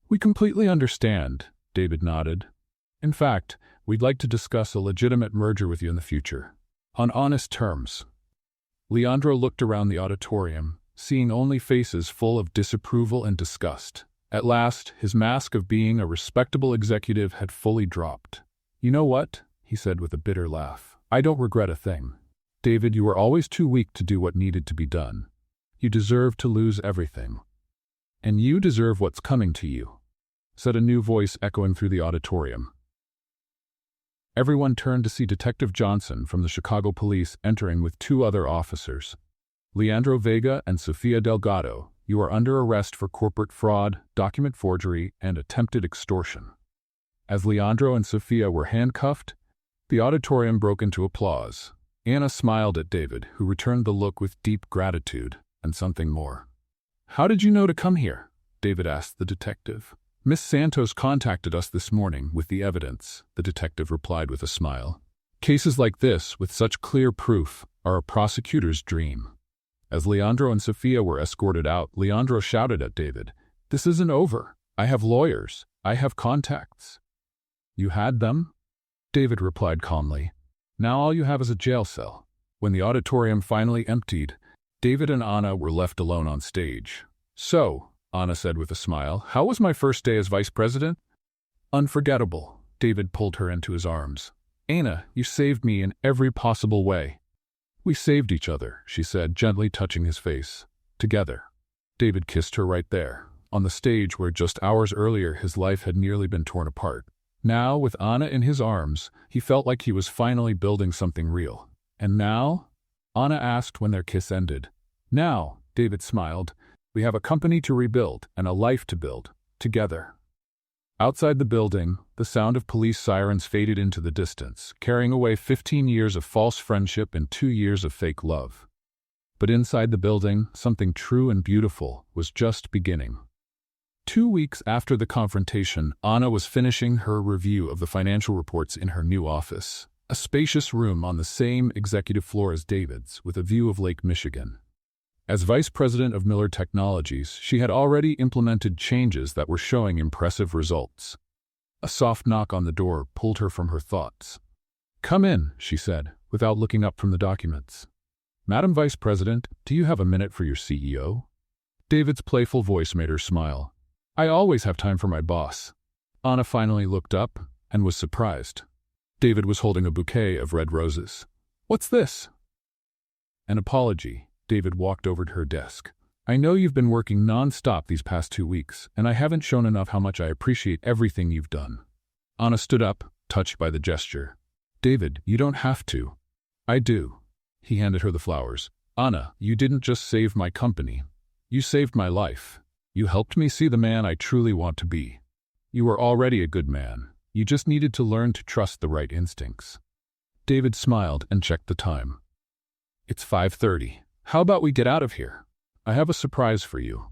"We completely understand," David nodded. "In fact, we'd like to discuss a legitimate merger with you in the future, on honest terms." Leandro looked around the auditorium, seeing only faces full of disapproval and disgust. At last, his mask of being a respectable executive had fully dropped. "You know what?" he said with a bitter laugh. "I don't regret a thing. David, you were always too weak to do what needed to be done. You deserve to lose everything. And you deserve what's coming to you," said a new voice echoing through the auditorium. Everyone turned to see Detective Johnson from the Chicago Police entering with 2 other officers. "Leandro Vega and Sofia Delgado, you are under arrest for corporate fraud, document forgery, and attempted extortion." As Leandro and Sofia were handcuffed, the auditorium broke into applause. Anna smiled at David, who returned the look with deep gratitude and something more. "How did you know to come here?" David asked the detective. "Miss Santos contacted us this morning with the evidence," the detective replied with a smile. "Cases like this, with such clear proof, are a prosecutor's dream." As Leandro and Sofia were escorted out, Leandro shouted at David, "This isn't over. I have lawyers. I have contacts." "You had them?" David replied calmly. "Now all you have is a jail cell." When the auditorium finally emptied, David and Anna were left alone on stage. "So," Anna said with a smile, "how was my first day as vice president?" "Unforgettable." David pulled her into his arms. "Anna, you saved me in every possible way." "We saved each other," she said, gently touching his face. "Together." David kissed her right there, on the stage where just hours earlier his life had nearly been torn apart. Now, with Anna in his arms, he felt like he was finally building something real. "And now?" Anna asked when their kiss ended. "Now," David smiled, "we have a company to rebuild and a life to build, together." Outside the building, the sound of police sirens faded into the distance, carrying away 15 years of false friendship and 2 years of fake love. But inside the building, something true and beautiful was just beginning. 2 weeks after the confrontation, Anna was finishing her review of the financial reports in her new office, a spacious room on the same executive floor as David's, with a view of Lake Michigan. As vice president of Miller Technologies, she had already implemented changes that were showing impressive results. A soft knock on the door pulled her from her thoughts. "Come in," she said, without looking up from the documents. "Madam Vice President, do you have a minute for your CEO?" David's playful voice made her smile. "I always have time for my boss." Anna finally looked up and was surprised. David was holding a bouquet of red roses. "What's this?" "An apology." David walked over to her desk. "I know you've been working non-stop these past 2 weeks, and I haven't shown enough how much I appreciate everything you've done." Anna stood up, touched by the gesture. "David, you don't have to." "I do." He handed her the flowers. "Anna, you didn't just save my company. You saved my life. You helped me see the man I truly want to be. You were already a good man. You just needed to learn to trust the right instincts." David smiled and checked the time. "It's 5:30. How about we get out of here? I have a surprise for you."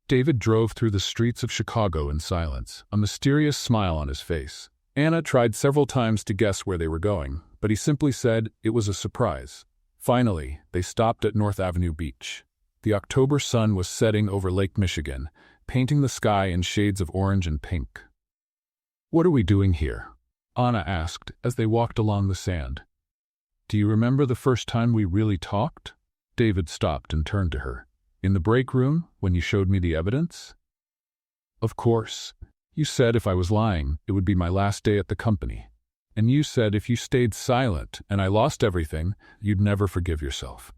David drove through the streets of Chicago in silence, a mysterious smile on his face. Anna tried several times to guess where they were going, but he simply said it was a surprise. Finally, they stopped at North Avenue Beach. The October sun was setting over Lake Michigan, painting the sky in shades of orange and pink. "What are we doing here?" Anna asked as they walked along the sand. "Do you remember the first time we really talked?" David stopped and turned to her. "In the break room, when you showed me the evidence?" "Of course. You said if I was lying, it would be my last day at the company. And you said if you stayed silent and I lost everything, you'd never forgive yourself."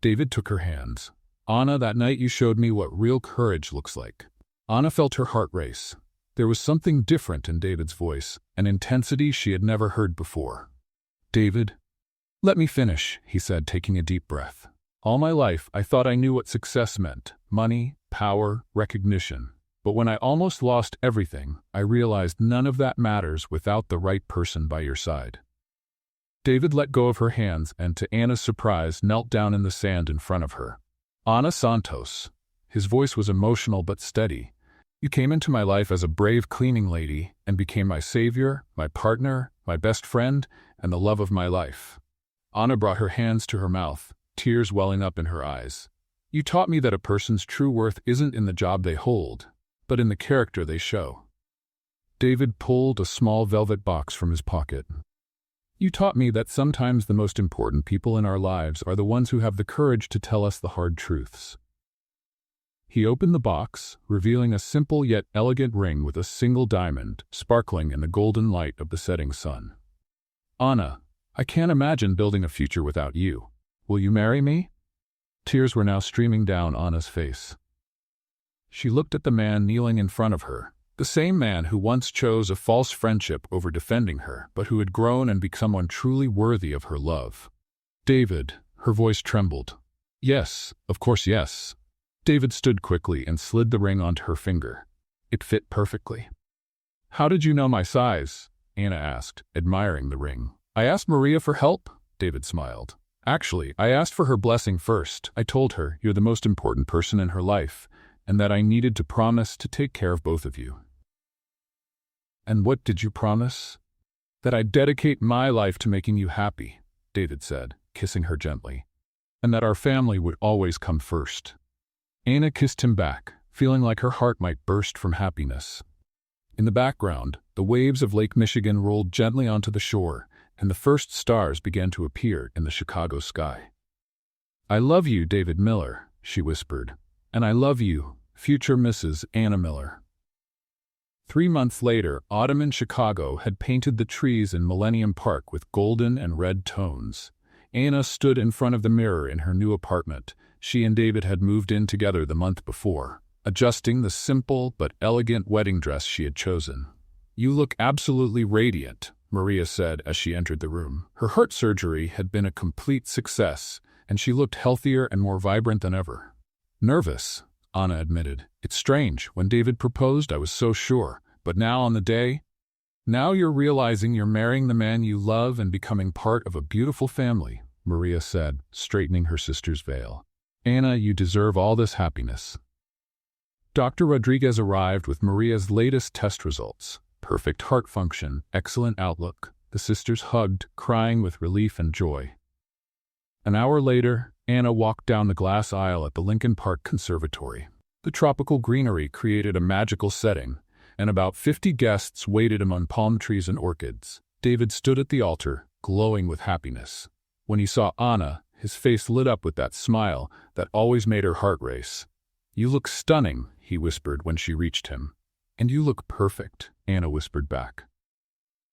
David took her hands. "Anna, that night you showed me what real courage looks like." Anna felt her heart race. There was something different in David's voice, an intensity she had never heard before. "David, let me finish," he said, taking a deep breath. "All my life, I thought I knew what success meant: money, power, recognition. But when I almost lost everything, I realized none of that matters without the right person by your side." David let go of her hands and, to Anna's surprise, knelt down in the sand in front of her. "Anna Santos." His voice was emotional but steady. "You came into my life as a brave cleaning lady and became my savior, my partner, my best friend, and the love of my life." Anna brought her hands to her mouth, tears welling up in her eyes. "You taught me that a person's true worth isn't in the job they hold, but in the character they show." David pulled a small velvet box from his pocket. "You taught me that sometimes the most important people in our lives are the ones who have the courage to tell us the hard truths." He opened the box, revealing a simple yet elegant ring with a single diamond, sparkling in the golden light of the setting sun. "Anna, I can't imagine building a future without you. Will you marry me?" Tears were now streaming down Anna's face. She looked at the man kneeling in front of her, the same man who once chose a false friendship over defending her, but who had grown and become one truly worthy of her love. "David," her voice trembled. "Yes, of course, yes." David stood quickly and slid the ring onto her finger. It fit perfectly. "How did you know my size?" Anna asked, admiring the ring. "I asked Maria for help," David smiled. "Actually, I asked for her blessing first. I told her you're the most important person in her life, and that I needed to promise to take care of both of you." "And what did you promise?" "That I'd dedicate my life to making you happy," David said, kissing her gently. "And that our family would always come first." Anna kissed him back, feeling like her heart might burst from happiness. In the background, the waves of Lake Michigan rolled gently onto the shore, and the first stars began to appear in the Chicago sky. "I love you, David Miller," she whispered. "And I love you, future Mrs. Anna Miller." 3 months later, autumn in Chicago had painted the trees in Millennium Park with golden and red tones. Anna stood in front of the mirror in her new apartment. She and David had moved in together the month before, adjusting the simple but elegant wedding dress she had chosen. "You look absolutely radiant," Maria said as she entered the room. Her heart surgery had been a complete success, and she looked healthier and more vibrant than ever. "Nervous," Anna admitted. "It's strange. When David proposed, I was so sure. But now on the day, now you're realizing you're marrying the man you love and becoming part of a beautiful family," Maria said, straightening her sister's veil. "Anna, you deserve all this happiness." Dr. Rodriguez arrived with Maria's latest test results. Perfect heart function, excellent outlook. The sisters hugged, crying with relief and joy. An hour later, Anna walked down the glass aisle at the Lincoln Park Conservatory. The tropical greenery created a magical setting, and about 50 guests waited among palm trees and orchids. David stood at the altar, glowing with happiness. When he saw Anna, his face lit up with that smile that always made her heart race. "You look stunning," he whispered when she reached him. "And you look perfect," Anna whispered back.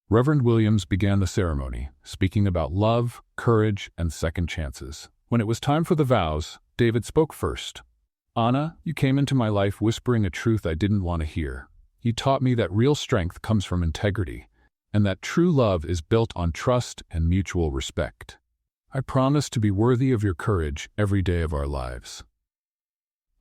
Reverend Williams began the ceremony, speaking about love, courage, and second chances. When it was time for the vows, David spoke first. "Anna, you came into my life whispering a truth I didn't want to hear. You taught me that real strength comes from integrity, and that true love is built on trust and mutual respect. I promise to be worthy of your courage every day of our lives."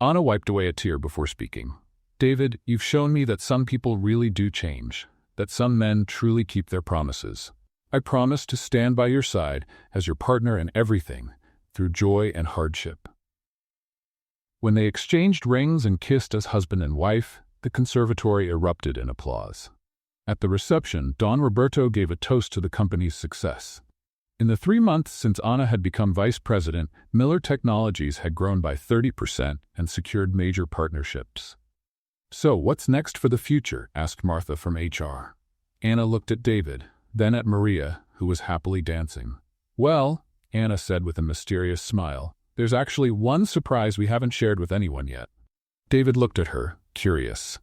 Anna wiped away a tear before speaking. "David, you've shown me that some people really do change, that some men truly keep their promises. I promise to stand by your side as your partner in everything, through joy and hardship." When they exchanged rings and kissed as husband and wife, the conservatory erupted in applause. At the reception, Don Roberto gave a toast to the company's success. In the 3 months since Anna had become vice president, Miller Technologies had grown by 30% and secured major partnerships. "So, what's next for the future?" asked Martha from HR. Anna looked at David, then at Maria, who was happily dancing. "Well," Anna said with a mysterious smile, "there's actually one surprise we haven't shared with anyone yet." David looked at her, curious.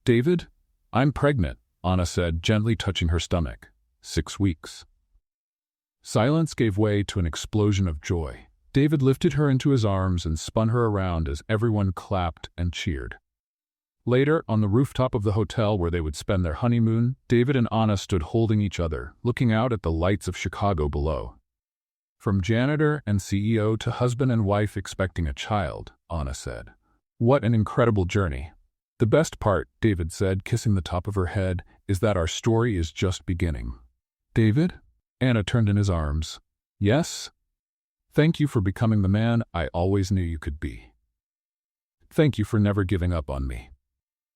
"David? I'm pregnant," Anna said, gently touching her stomach. 6 weeks. Silence gave way to an explosion of joy. David lifted her into his arms and spun her around as everyone clapped and cheered. Later, on the rooftop of the hotel where they would spend their honeymoon, David and Anna stood holding each other, looking out at the lights of Chicago below. "From janitor and CEO to husband and wife expecting a child," Anna said. "What an incredible journey." "The best part," David said, kissing the top of her head, "is that our story is just beginning." "David?" Anna turned in his arms. "Yes? Thank you for becoming the man I always knew you could be. Thank you for never giving up on me."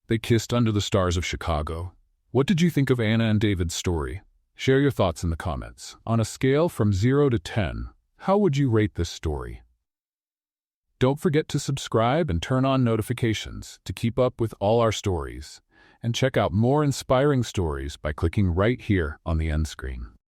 They kissed under the stars of Chicago. What did you think of Anna and David's story? Share your thoughts in the comments. On a scale from 0 to 10, how would you rate this story? Don't forget to subscribe and turn on notifications to keep up with all our stories. And check out more inspiring stories by clicking right here on the end screen.